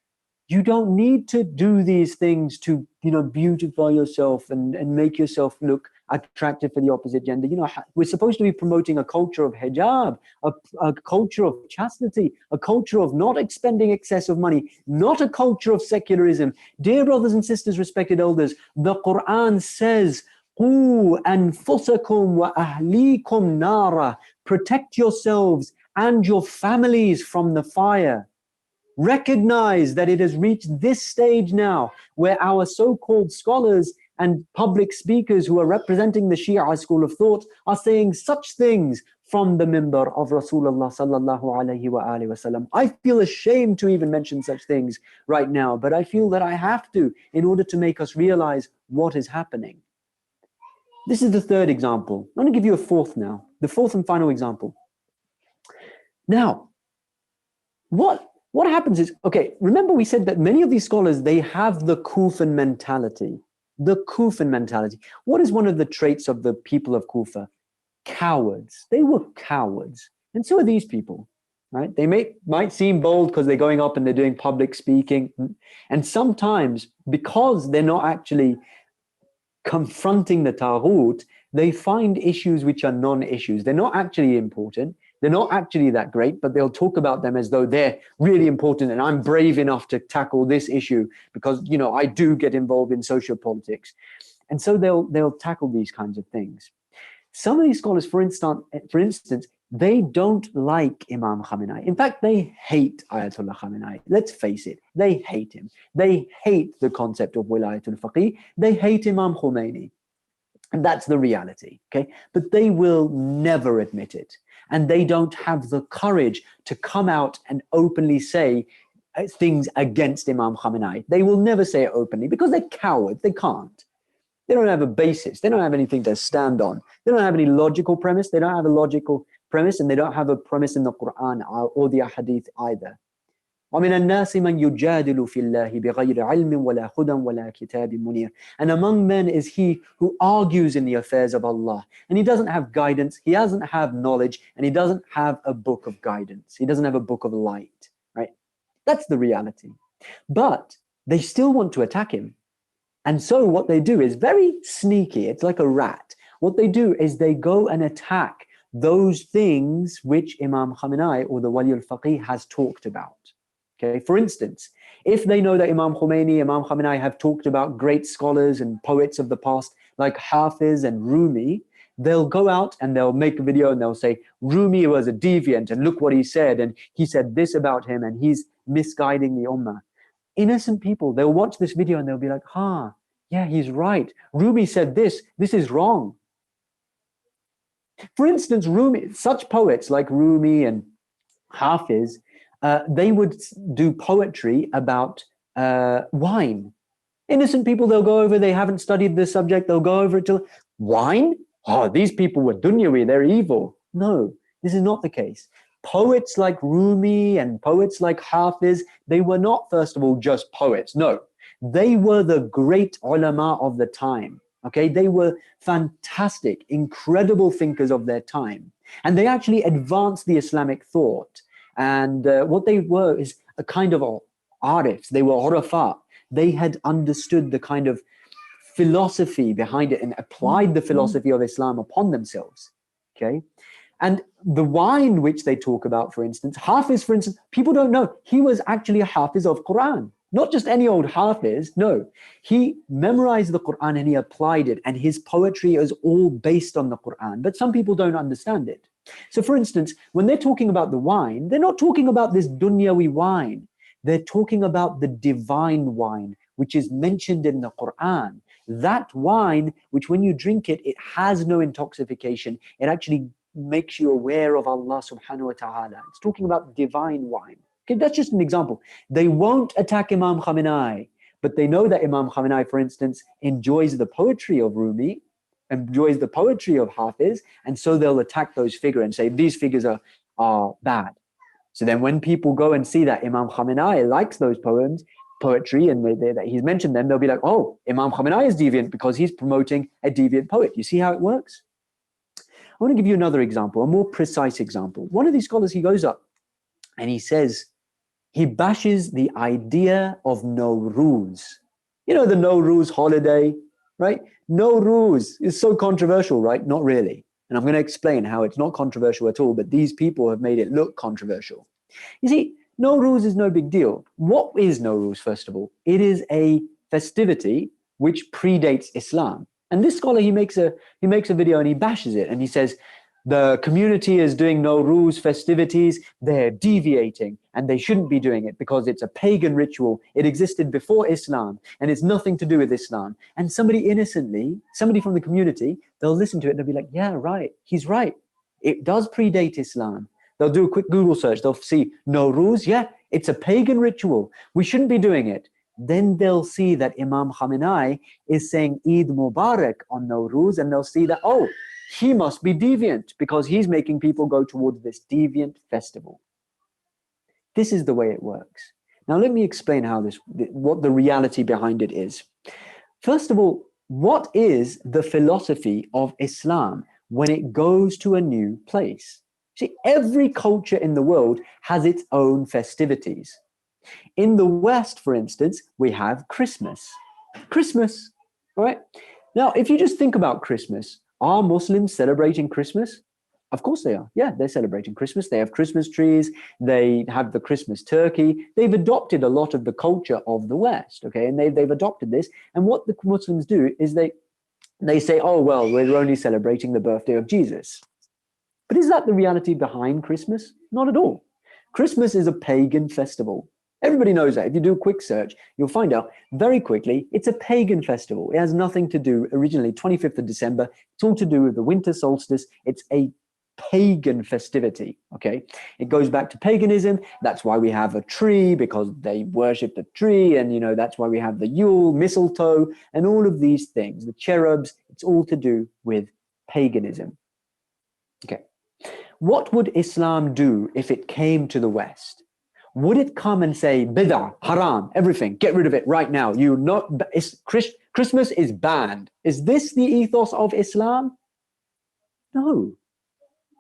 you don't need to do these things to, beautify yourself and make yourself look attractive for the opposite gender. We're supposed to be promoting a culture of hijab, a culture of chastity, a culture of not expending excessive money, not a culture of secularism. Dear brothers and sisters, respected elders, the Quran says, قُوا أَنفُسَكُمْ وَأَهْلِيكُمْ نَارًا. Protect yourselves and your families from the fire. Recognize that it has reached this stage now where our so-called scholars and public speakers who are representing the Shia school of thought are saying such things from the minbar of Rasulullah sallallahu alayhi wa alihi wasallam. I feel ashamed to even mention such things right now, but I feel that I have to in order to make us realize what is happening. This is the third example. I'm going to give you a fourth now, the fourth and final example. Now, what happens is, okay, remember we said that many of these scholars, they have the Kufan mentality. The Kufan mentality. What is one of the traits of the people of Kufa? Cowards. They were cowards. And so are these people, right? They might seem bold because they're going up and they're doing public speaking. And sometimes, because they're not actually confronting the taghut, they find issues which are non-issues. They're not actually important. They're not actually that great, but they'll talk about them as though they're really important. And I'm brave enough to tackle this issue because, you know, I do get involved in social politics. And so they'll tackle these kinds of things. Some of these scholars, for instance, they don't like Imam Khamenei. In fact, they hate Ayatollah Khamenei. Let's face it, they hate him. They hate the concept of Wilayatul Faqih. They hate Imam Khomeini. And that's the reality, okay? But they will never admit it. And they don't have the courage to come out and openly say things against Imam Khamenei. They will never say it openly because they're cowards. They can't. They don't have a basis. They don't have anything to stand on. They don't have any logical premise. They don't have a logical premise, and they don't have a premise in the Quran or the Hadith either. وَمِنَ النَّاسِ مَنْ يُجَادِلُ فِي اللَّهِ بِغَيْرِ عِلْمٍ وَلَا هُدًى وَلَا كِتَابٍ مُنِيرٍ. And among men is he who argues in the affairs of Allah. And he doesn't have guidance, he doesn't have knowledge, and he doesn't have a book of guidance. He doesn't have a book of light, right? That's the reality. But they still want to attack him. And so what they do is very sneaky. It's like a rat. What they do is they go and attack those things which Imam Khamenei or the Wali al-Faqih has talked about. Okay, for instance, if they know that Imam Khomeini, Imam Khamenei have talked about great scholars and poets of the past like Hafiz and Rumi, they'll go out and they'll make a video and they'll say, Rumi was a deviant and look what he said, and he said this about him and he's misguiding the ummah. Innocent people, they'll watch this video and they'll be like, yeah, he's right. Rumi said this is wrong. For instance, Rumi, such poets like Rumi and Hafiz, they would do poetry about wine. Innocent people, they'll go over, they haven't studied this subject, they'll go over it to wine? Oh, these people were dunyawi, they're evil. No, this is not the case. Poets like Rumi and poets like Hafiz, they were not, first of all, just poets. No, they were the great ulama of the time. Okay, they were fantastic, incredible thinkers of their time. And they actually advanced the Islamic thought. And what they were is a kind of arifs. They were urafa. They had understood the kind of philosophy behind it and applied the philosophy of Islam upon themselves. Okay, and the wine which they talk about, for instance, Hafiz, for instance, people don't know he was actually a Hafiz of Quran. Not just any old Hafiz, no. He memorized the Quran and he applied it, and his poetry is all based on the Quran, but some people don't understand it. So for instance, when they're talking about the wine, they're not talking about this dunyawi wine. They're talking about the divine wine, which is mentioned in the Quran. That wine, which when you drink it, it has no intoxication. It actually makes you aware of Allah subhanahu wa ta'ala. It's talking about divine wine. Okay, that's just an example. They won't attack Imam Khamenei, but they know that Imam Khamenei, for instance, enjoys the poetry of Rumi, enjoys the poetry of Hafiz, and so they'll attack those figures and say these figures are bad. So then when people go and see that Imam Khamenei likes those poetry, and that he's mentioned them, they'll be like, oh, Imam Khamenei is deviant because he's promoting a deviant poet. You see how it works? I want to give you another example, a more precise example. One of these scholars, he goes up and he says, he bashes the idea of Nowruz. You know, the Nowruz holiday, right? Nowruz is so controversial, right? Not really. And I'm going to explain how it's not controversial at all, but these people have made it look controversial. You see, Nowruz is no big deal. What is Nowruz, first of all? It is a festivity which predates Islam. And this scholar, he makes a video and he bashes it and he says, the community is doing Nowruz festivities, they're deviating and they shouldn't be doing it because it's a pagan ritual. It existed before Islam and it's nothing to do with Islam. And somebody innocently, somebody from the community, they'll listen to it and they'll be like, yeah, right, he's right. It does predate Islam. They'll do a quick Google search. They'll see Nowruz, yeah, it's a pagan ritual. We shouldn't be doing it. Then they'll see that Imam Khamenei is saying Eid Mubarak on Nowruz, and they'll see that, oh, he must be deviant because he's making people go towards this deviant festival. This is the way it works. Now, let me explain what the reality behind it is. First of all, what is the philosophy of Islam when it goes to a new place? See, every culture in the world has its own festivities. In the West, for instance, we have Christmas. Christmas, all right? Now, if you just think about Christmas, Are Muslims celebrating Christmas? Of course they are. Yeah, they're celebrating Christmas. They have Christmas trees. They have the Christmas turkey. They've adopted a lot of the culture of the West, okay? And they've adopted this. And what the Muslims do is they say, oh, well, we're only celebrating the birthday of Jesus. But is that the reality behind Christmas? Not at all. Christmas is a pagan festival. Everybody knows that. If you do a quick search, you'll find out very quickly it's a pagan festival. It has nothing to do, originally 25th of December, it's all to do with the winter solstice. It's a pagan festivity, okay? It goes back to paganism. That's why we have a tree, because they worship the tree. And, you know, that's why we have the Yule, mistletoe, and all of these things, the cherubs. It's all to do with paganism, okay? What would Islam do if it came to the West? Would it come and say, bid'ah, haram, everything, get rid of it right now? Christmas is banned. Is this the ethos of Islam? No,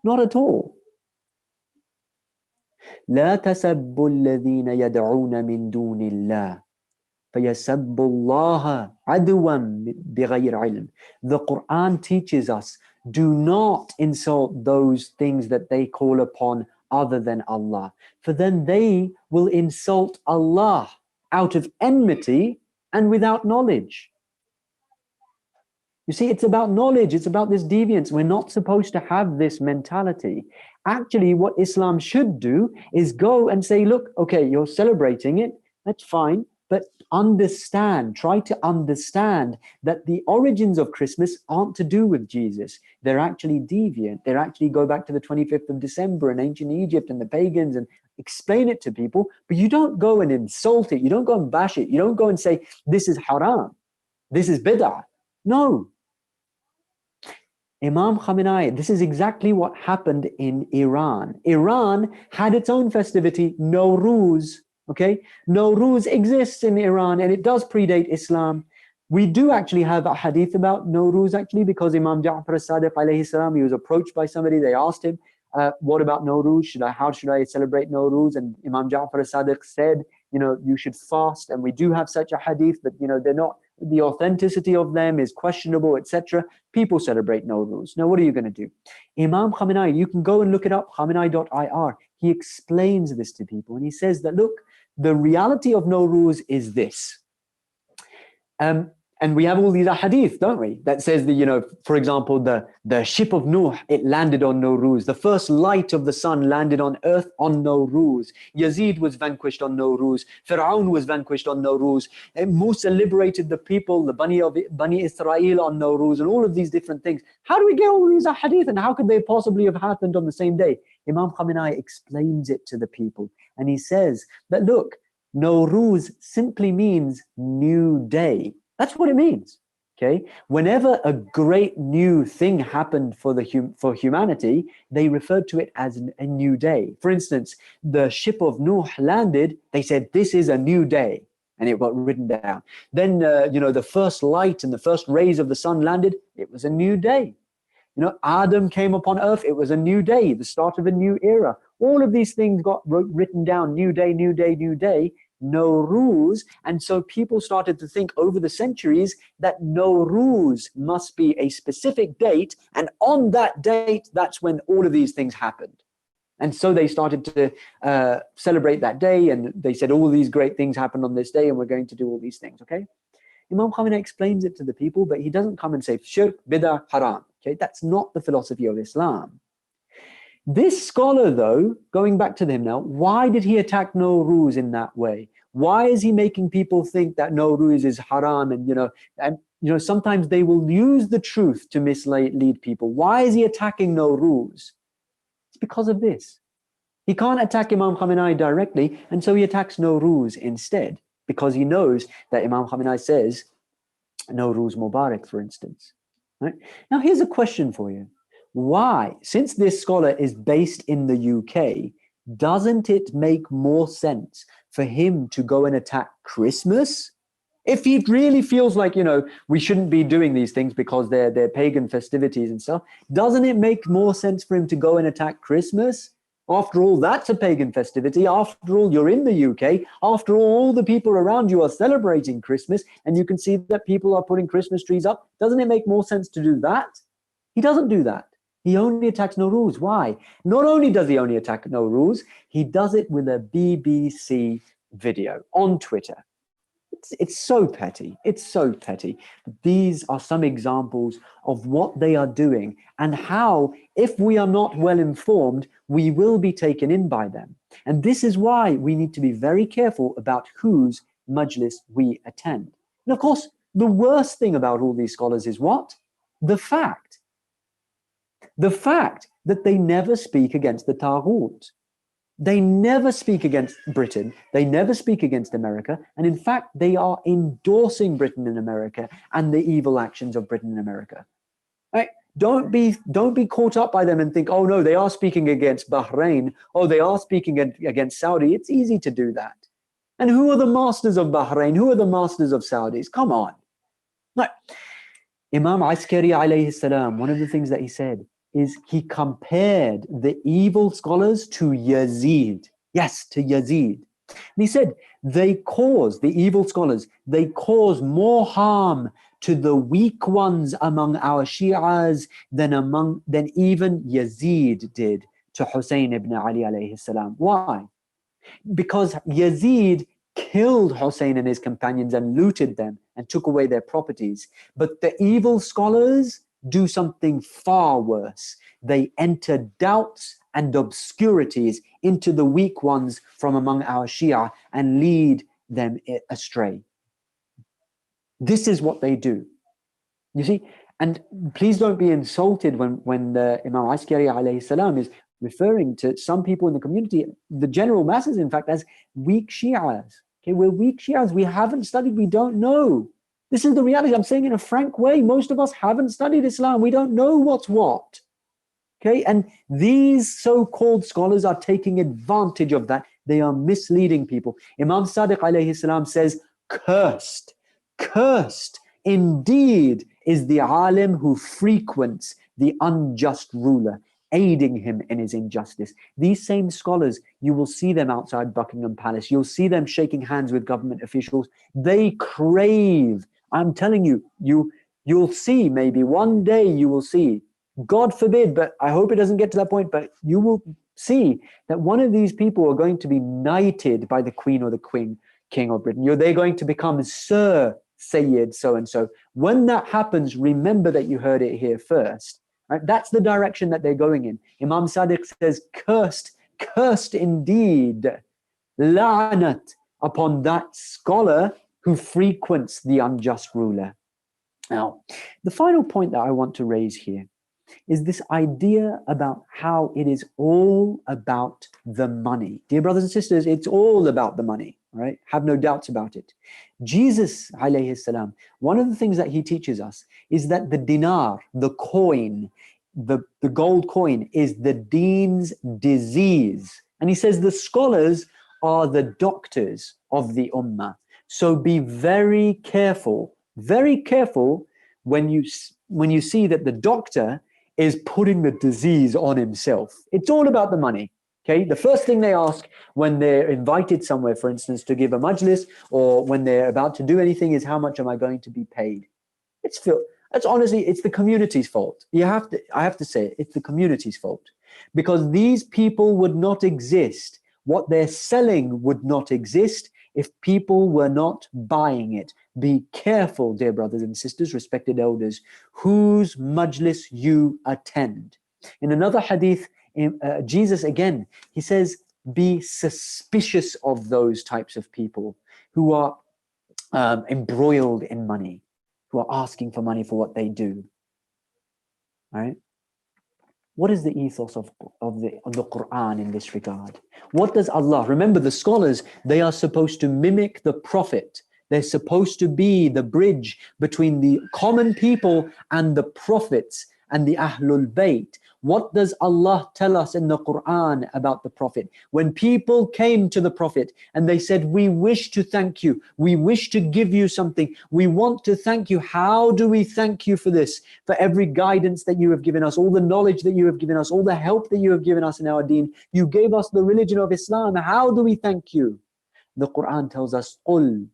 not at all. لا تسبوا الذين يدعون من دون الله فيسبوا الله عدوا بغير علم. The Quran teaches us, do not insult those things that they call upon other than Allah, for then they will insult Allah out of enmity and without knowledge. You see, it's about knowledge. It's about this deviance. We're not supposed to have this mentality. Actually, what Islam should do is go and say, look, okay, you're celebrating it. That's fine. But understand, try to understand that the origins of Christmas aren't to do with Jesus. They're actually deviant. They actually go back to the 25th of December in ancient Egypt and the pagans, and explain it to people. But you don't go and insult it. You don't go and bash it. You don't go and say, this is haram. This is bid'ah. No. Imam Khamenei, this is exactly what happened in Iran. Iran had its own festivity, Nowruz. Okay, Nowruz exists in Iran, and it does predate Islam. We do actually have a hadith about Nowruz, actually, because Imam Ja'far as-Sadiq alayhi salam, he was approached by somebody. They asked him, what about Nowruz? How should I celebrate Nowruz? And Imam Ja'far as-Sadiq said, you know, you should fast. And we do have such a hadith, but, you know, they're not, the authenticity of them is questionable, etc. People celebrate Nowruz. Now, what are you going to do? Imam Khamenei, you can go and look it up, khamenei.ir. He explains this to people, and he says that, look, the reality of Nowruz is this. And we have all these hadith, don't we? That says that, you know, for example, the ship of Nuh, it landed on Nowruz. The first light of the sun landed on earth on Nowruz. Yazid was vanquished on Nowruz. Fir'aun was vanquished on Nowruz. And Musa liberated the people, the Bani Israel on Nowruz, and all of these different things. How do we get all these hadith, and how could they possibly have happened on the same day? Imam Khamenei explains it to the people. And he says that, look, Nowruz simply means new day. That's what it means, okay? Whenever a great new thing happened for humanity, they referred to it as a new day. For instance, the ship of Nuh landed, they said, this is a new day, and it got written down. Then, you know, the first light and the first rays of the sun landed, it was a new day. You know, Adam came upon earth, it was a new day, the start of a new era. All of these things got written down, new day, new day, new day. Nowruz, and so people started to think over the centuries that Nowruz must be a specific date, and on that date, that's when all of these things happened. And so they started to celebrate that day, and they said all these great things happened on this day, and we're going to do all these things, okay? Imam Khamenei explains it to the people, but he doesn't come and say, shirk, bid'ah, haram, okay? That's not the philosophy of Islam. This scholar, though, going back to him now, why did he attack Nowruz in that way? Why is he making people think that Nowruz is haram? And sometimes they will use the truth to mislead people. Why is he attacking Nowruz? It's because of this. He can't attack Imam Khamenei directly, and so he attacks Nowruz instead, because he knows that Imam Khamenei says Nowruz Mubarak, for instance. Right? Now, here's a question for you. Why, since this scholar is based in the UK, doesn't it make more sense for him to go and attack Christmas? If he really feels like, you know, we shouldn't be doing these things because they're pagan festivities and stuff, doesn't it make more sense for him to go and attack Christmas? After all, that's a pagan festivity. After all, you're in the UK. After all the people around you are celebrating Christmas, and you can see that people are putting Christmas trees up. Doesn't it make more sense to do that? He doesn't do that. He only attacks Nowruz. Why? Not only does he only attack Nowruz, he does it with a BBC video on Twitter. It's so petty. It's so petty. These are some examples of what they are doing and how, if we are not well informed, we will be taken in by them. And this is why we need to be very careful about whose majlis we attend. And of course, the worst thing about all these scholars is what? The fact that they never speak against the Taghut. They never speak against Britain. They never speak against America. And in fact, they are endorsing Britain and America and the evil actions of Britain and America. Right? Don't be caught up by them and think, oh no, they are speaking against Bahrain. Oh, they are speaking against Saudi. It's easy to do that. And who are the masters of Bahrain? Who are the masters of Saudis? Come on. Right. Imam Askari alayhi salam, one of the things that he said is he compared the evil scholars to Yazid. Yes, to Yazid. And he said, the evil scholars, they cause more harm to the weak ones among our Shi'as than even Yazid did to Hussein ibn Ali alayhi salam. Why? Because Yazid killed Hussein and his companions and looted them and took away their properties. But the evil scholars do something far worse. They enter doubts and obscurities into the weak ones from among our Shia and lead them astray. This is what they do. You see, and please don't be insulted when the Imam Askari alayhi salam is referring to some people in the community, the general masses, in fact, as weak Shias. Okay, we're weak Shias. We haven't studied. We don't know. This is the reality. I'm saying in a frank way. Most of us haven't studied Islam. We don't know what's what. Okay, and these so-called scholars are taking advantage of that. They are misleading people. Imam Sadiq alayhi salam says, cursed indeed is the alim who frequents the unjust ruler, aiding him in his injustice. These same scholars, you will see them outside Buckingham Palace. You'll see them shaking hands with government officials. They crave, I'm telling you, you'll see, maybe one day you will see, God forbid, but I hope it doesn't get to that point, but you will see that one of these people are going to be knighted by the Queen or the King of Britain. They're going to become Sir Sayyid so-and-so. When that happens, remember that you heard it here first. Right? That's the direction that they're going in. Imam Sadiq says, cursed indeed, la'nat upon that scholar who frequents the unjust ruler. Now, the final point that I want to raise here is this idea about how it is all about the money. Dear brothers and sisters, it's all about the money, right? Have no doubts about it. Jesus, alayhi salam, one of the things that he teaches us is that the dinar, the coin, the gold coin is the deen's disease. And he says the scholars are the doctors of the ummah. So be very careful when you see that the doctor is putting the disease on himself. It's all about the money. Okay, the first thing they ask when they're invited somewhere, for instance, to give a majlis, or when they're about to do anything, is how much am I going to be paid? It's honestly, it's the community's fault. I have to say, it's the community's fault, because these people would not exist. What they're selling would not exist if people were not buying it. Be careful, dear brothers and sisters, respected elders, whose majlis you attend. In another hadith, Jesus again, he says, be suspicious of those types of people who are embroiled in money, who are asking for money for what they do. All right? What is the ethos of the Quran in this regard? What does Allah, remember the scholars, they are supposed to mimic the Prophet. They're supposed to be the bridge between the common people and the prophets and the Ahlul Bayt. What does Allah tell us in the Quran about the Prophet? When people came to the Prophet and they said, we wish to thank you, we wish to give you something, we want to thank you. How do we thank you for this? For every guidance that you have given us, all the knowledge that you have given us, all the help that you have given us in our deen. You gave us the religion of Islam. How do we thank you? The Quran tells us, قُلْ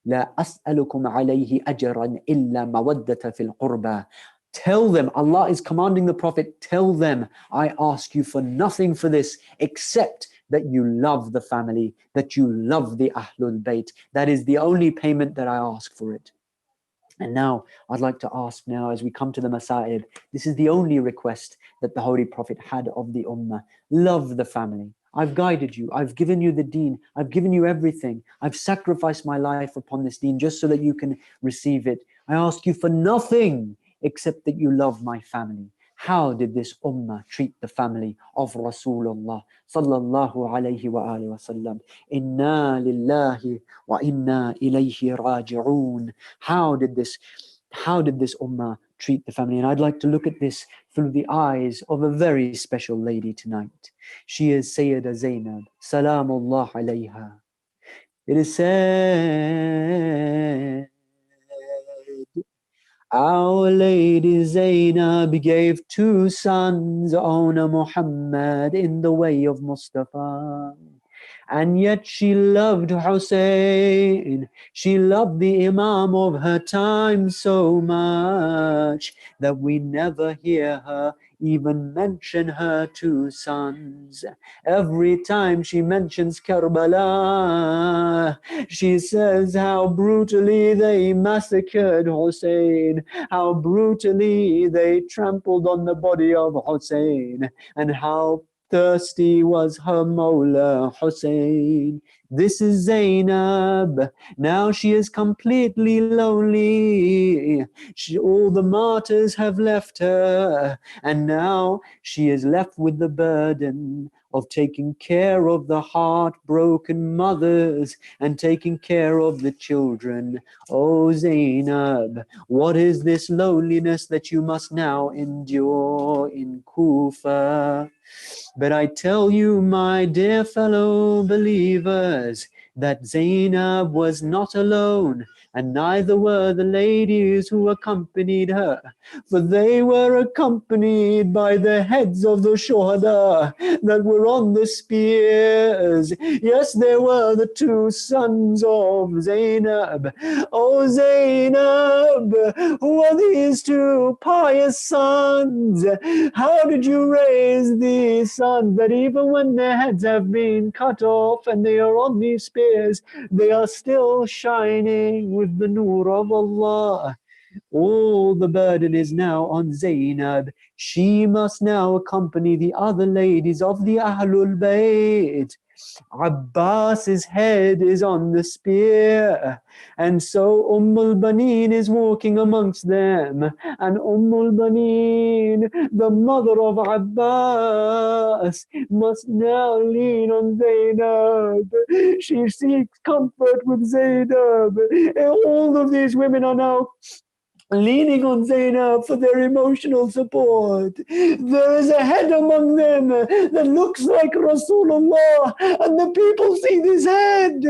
لَا أَسْأَلُكُمْ عَلَيْهِ أَجْرًا إِلَّا مَوَدَّةَ فِي الْقُرْبَى. Tell them, Allah is commanding the Prophet, tell them, I ask you for nothing for this except that you love the family, that you love the Ahlul Bayt. That is the only payment that I ask for it. And now I'd like to ask now, as we come to the Masa'ib, this is the only request that the Holy Prophet had of the Ummah. Love the family. I've guided you. I've given you the deen. I've given you everything. I've sacrificed my life upon this deen just so that you can receive it. I ask you for nothing except that you love my family. How did this ummah treat the family of Rasulullah sallallahu alayhi wa alihi wa sallam? Inna lillahi wa inna ilayhi raji'un. How did this ummah treat the family? And I'd like to look at this through the eyes of a very special lady tonight. She is Sayyida Zainab, salamullah alayha. It is said, our Lady Zainab gave 2 sons on a Muhammad in the way of Mustafa. And yet she loved Hussein. She loved the Imam of her time so much that we never hear her even mention her 2 sons. Every time she mentions Karbala, she says how brutally they massacred Hussein, how brutally they trampled on the body of Hussein, and how thirsty was her Mawla Hussein. This is Zainab. Now she is completely lonely. All the martyrs have left her, and now she is left with the burden of taking care of the heartbroken mothers and taking care of the children. Oh Zainab, what is this loneliness that you must now endure in Kufa? But I tell you, my dear fellow believers, that Zainab was not alone, and neither were the ladies who accompanied her, for they were accompanied by the heads of the shuhada that were on the spears. Yes, there were the 2 sons of Zainab. Oh Zainab, who are these 2 pious sons? How did you raise these sons that even when their heads have been cut off and they are on these spears, they are still shining with the nur of Allah? All the burden is now on Zainab. She must now accompany the other ladies of the Ahlul Bayt. Abbas's head is on the spear, and so al-Baneen is walking amongst them, and al-Baneen, the mother of Abbas, must now lean on Zainab. She seeks comfort with Zainab. All of these women are now leaning on Zainab for their emotional support. There is a head among them that looks like Rasulullah, and the people see this head,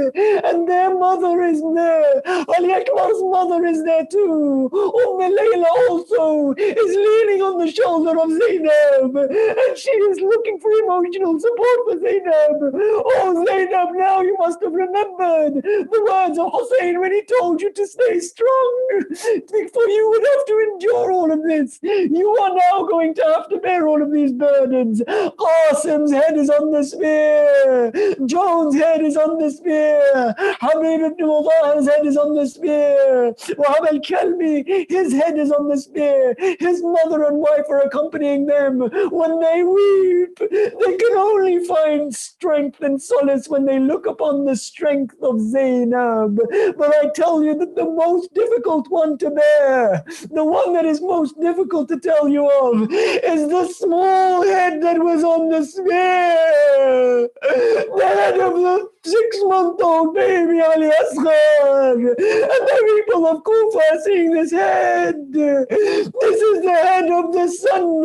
and their mother is there. Ali Akbar's mother is there too. Layla also is leaning on the shoulder of Zainab, and she is looking for emotional support for Zainab. Oh Zainab, now you must have remembered the words of Hussein when he told you to stay strong. For you would have to endure all of this. You are now going to have to bear all of these burdens. Qasim's head is on the spear. Joan's head is on the spear. Habib ibn Mudah's head is on the spear. Wahab al-Kalbi, his head is on the spear. His mother and wife are accompanying them. When they weep, they can only find strength and solace when they look upon the strength of Zainab. But I tell you that the most difficult one to bear, the one that is most difficult to tell you of, is the small head that was on the spear. The head of the 6-month-old baby Ali Asghar. And the people of Kufa are seeing this head. This is the head of the son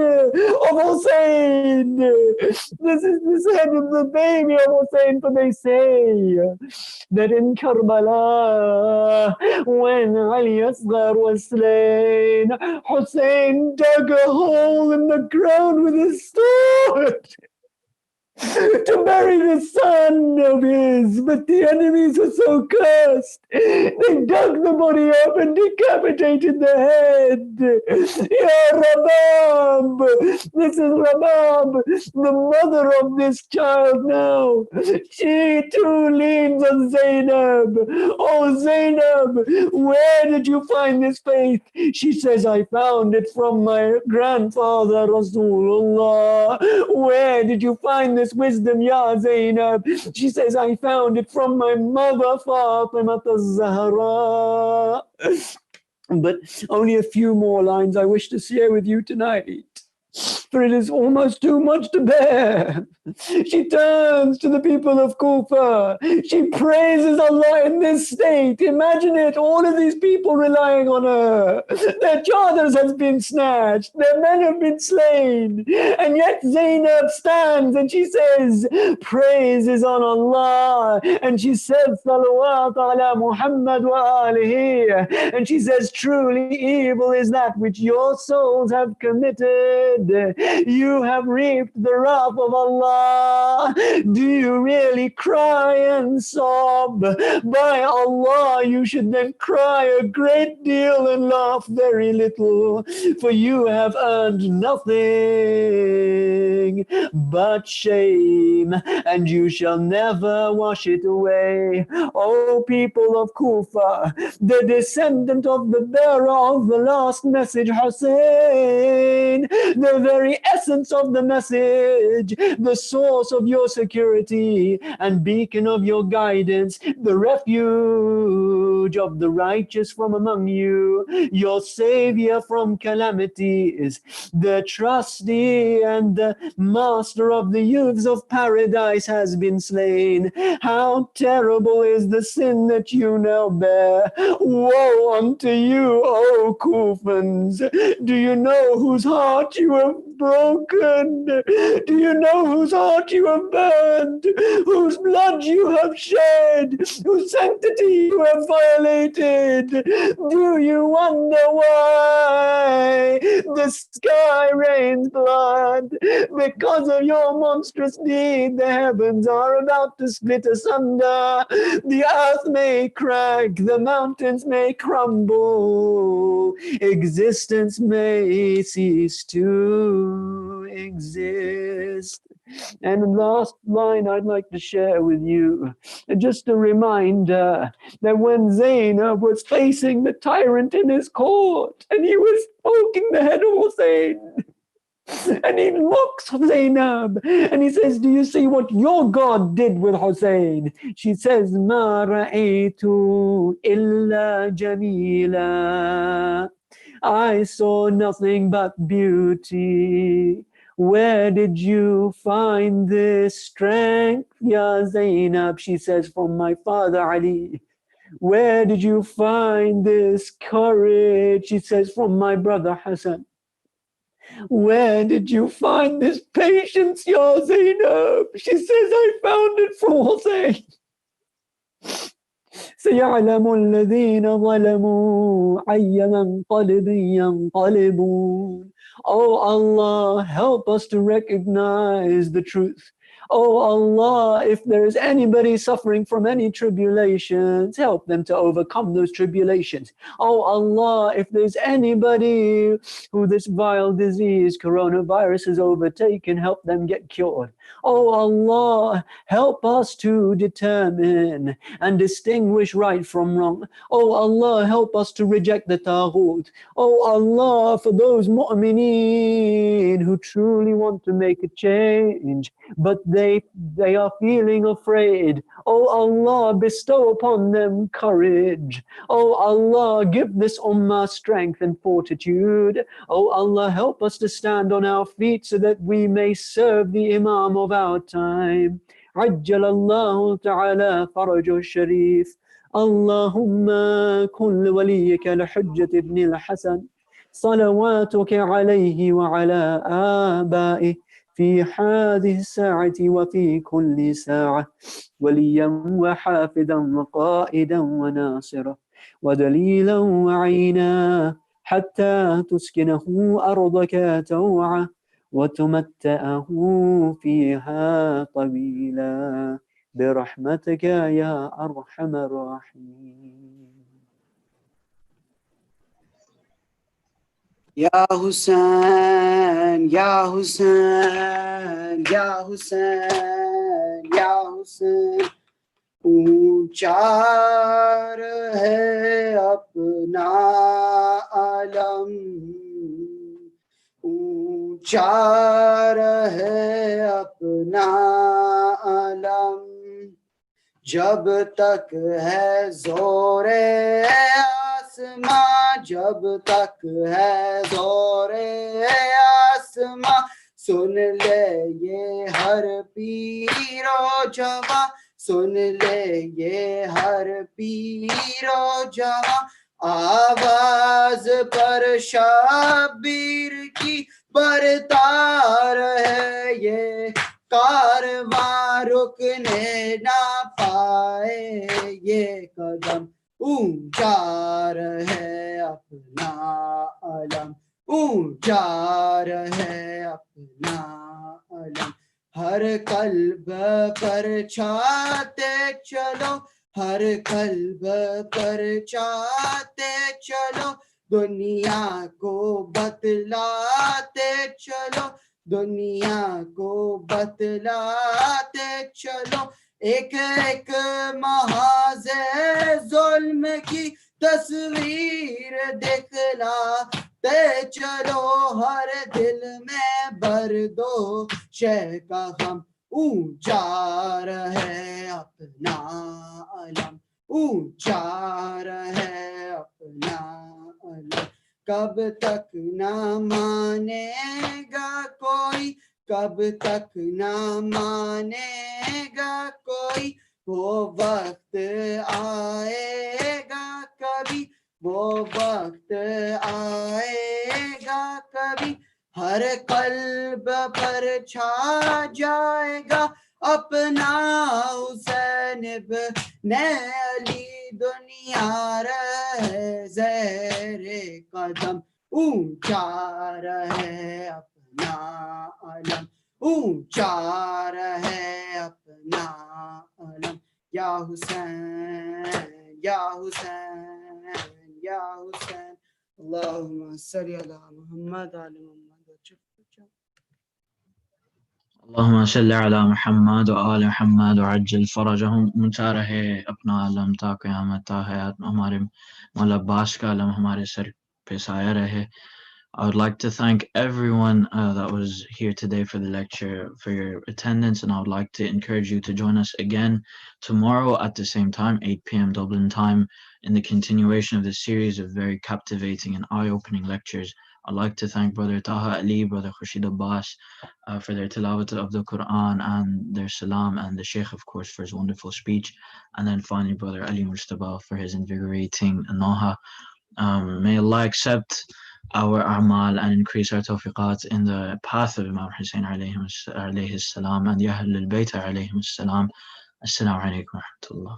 of Hussein. This is the head of the baby of Hussein. For they say that in Karbala, when Ali Asghar was slain, Hussein dug a hole in the ground with his sword. to bury the son of his, but the enemies were so cursed. They dug the body up and decapitated the head. Ya Rabab, this is Rabab, the mother of this child now. She too leans on Zainab. Oh Zainab, where did you find this faith? She says, I found it from my grandfather Rasulullah. Where did you find this wisdom, Ya Zainab? She says, I found it from my mother Fatima-e-Zahra. But only a few more lines I wish to share with you tonight, for it is almost too much to bear. She turns to the people of Kufa. She praises Allah in this state. Imagine it, all of these people relying on her. Their chadars have been snatched. Their men have been slain. And yet Zainab stands and she says, praise is on Allah. And she says, salawat ala Muhammad wa alihi. And she says, truly evil is that which your souls have committed. You have reaped the wrath of Allah. Do you really cry and sob? By Allah, you should then cry a great deal and laugh very little, for you have earned nothing but shame, and you shall never wash it away. O people of Kufa, the descendant of the bearer of the last message, Hussein, the very essence of the message, the source of your security and beacon of your guidance, the refuge of the righteous from among you, your savior from calamities, the trustee and the master of the youths of paradise has been slain. How terrible is the sin that you now bear. Woe unto you, O Kufans. Do you know whose heart you have broken? Do you know whose heart you have burned? Whose blood you have shed? Whose sanctity you have violated? Do you wonder why the sky rains blood? Because of your monstrous deed, the heavens are about to split asunder. The earth may crack, the mountains may crumble, existence may cease to exist. And the last line I'd like to share with you, just a reminder that when Zainab was facing the tyrant in his court and he was poking the head of Hussein, and he looks at Zainab and he says, do you see what your God did with Hussein? She says, Ma ra'aytu illa jamila. I saw nothing but beauty. Where did you find this strength, Ya Zainab? She says, from my father Ali. Where did you find this courage? She says, from my brother Hassan. Where did you find this patience, Ya Zainab? She says, I found it from Hussein. سيعلم الذين ظلموا أي منقلب ينقلبون. Oh Allah, help us to recognize the truth. Oh Allah, if there is anybody suffering from any tribulations, help them to overcome those tribulations. Oh Allah, if there's anybody who this vile disease, coronavirus, has overtaken, help them get cured. Oh Allah, help us to determine and distinguish right from wrong. Oh Allah, help us to reject the taghut. Oh Allah, for those mu'mineen who truly want to make a change, but they are feeling afraid. Oh Allah, bestow upon them courage. Oh Allah, give this ummah strength and fortitude. Oh Allah, help us to stand on our feet so that we may serve the Imam of our time. عجل الله تعالى فرجه الشريف. اللهم كن لوليك الحجة ابن الحسن صلواتك عليه وعلى آبائه في هذه الساعة وفي كل ساعة وليا وحافظا وقائدا وناصرا ودليلا وعينا حتى تسكنه أرضك توعا وتمتعه فيها طويلا برحمتك يا أرحم الراحمين. Ya Hussein, Ya Hussein, Ya Hussein, Ya Hussein. اونچا ہے اپنا عالم، اونچا ہے اپنا عالم، جب تک ہے زور آسماں، جب تک ہے زور آسماں، سن لے یہ ہر پیر و جوان، سن لے یہ ہر پیر و جوان، آواز پر شبیر کی برتار ہے یہ کارواں، رکنے نہ پائے یہ قدم، اونچا ہے اپنا علم، اونچا ہے اپنا علم، ہر قلب پر چھاتے چلو، ہر قلب پر چھاتے چلو، دنیا کو بتلاتے چلو، دنیا کو بتلاتے چلو، ایک ایک محاذ ظلم کی تصویر دکھلاتے چلو، ہر دل میں بردو شے کا غم، اونچا ہے اپنا علم، اونچا ہے اپنا علم، کب تک نہ مانے گا کوئی، کب تک نہ مانے گا کوئی، وہ وقت آئے گا کبھی، وہ وقت آئے گا کبھی، ہر قلب پر چھا جائے گا اپنا حسین ابن علی، دنیا رہے زیر قدم، اونچا ہے اپنا علم، اونچا ہے اپنا علم، یا حسین یا حسین یا حسین، اللہم صلی علی محمد آل محمد۔ اللہم صلی علی محمد و آل محمد وعجل فرجہم، اونچا رہے اپنا علم تا قیامت، تا حیات ہمارے مولا عباس کا علم ہمارے سر پہ سایہ رہے. I would like to thank everyone that was here today for the lecture, for your attendance, and I would like to encourage you to join us again tomorrow at the same time, 8 p.m. Dublin time, in the continuation of this series of very captivating and eye-opening lectures. I'd like to thank Brother Taha Ali, Brother Khurshid Abbas for their tilawat of the Quran and their salam, and the Shaykh, of course, for his wonderful speech, and then finally Brother Ali Mustaba for his invigorating naha. May Allah accept our a'mal and increase our tawfiqat in the path of Imam Hussein alayhi salam and the Ahlul Bayt alayhi salam. Assalamu alaikum wa rahmatullah.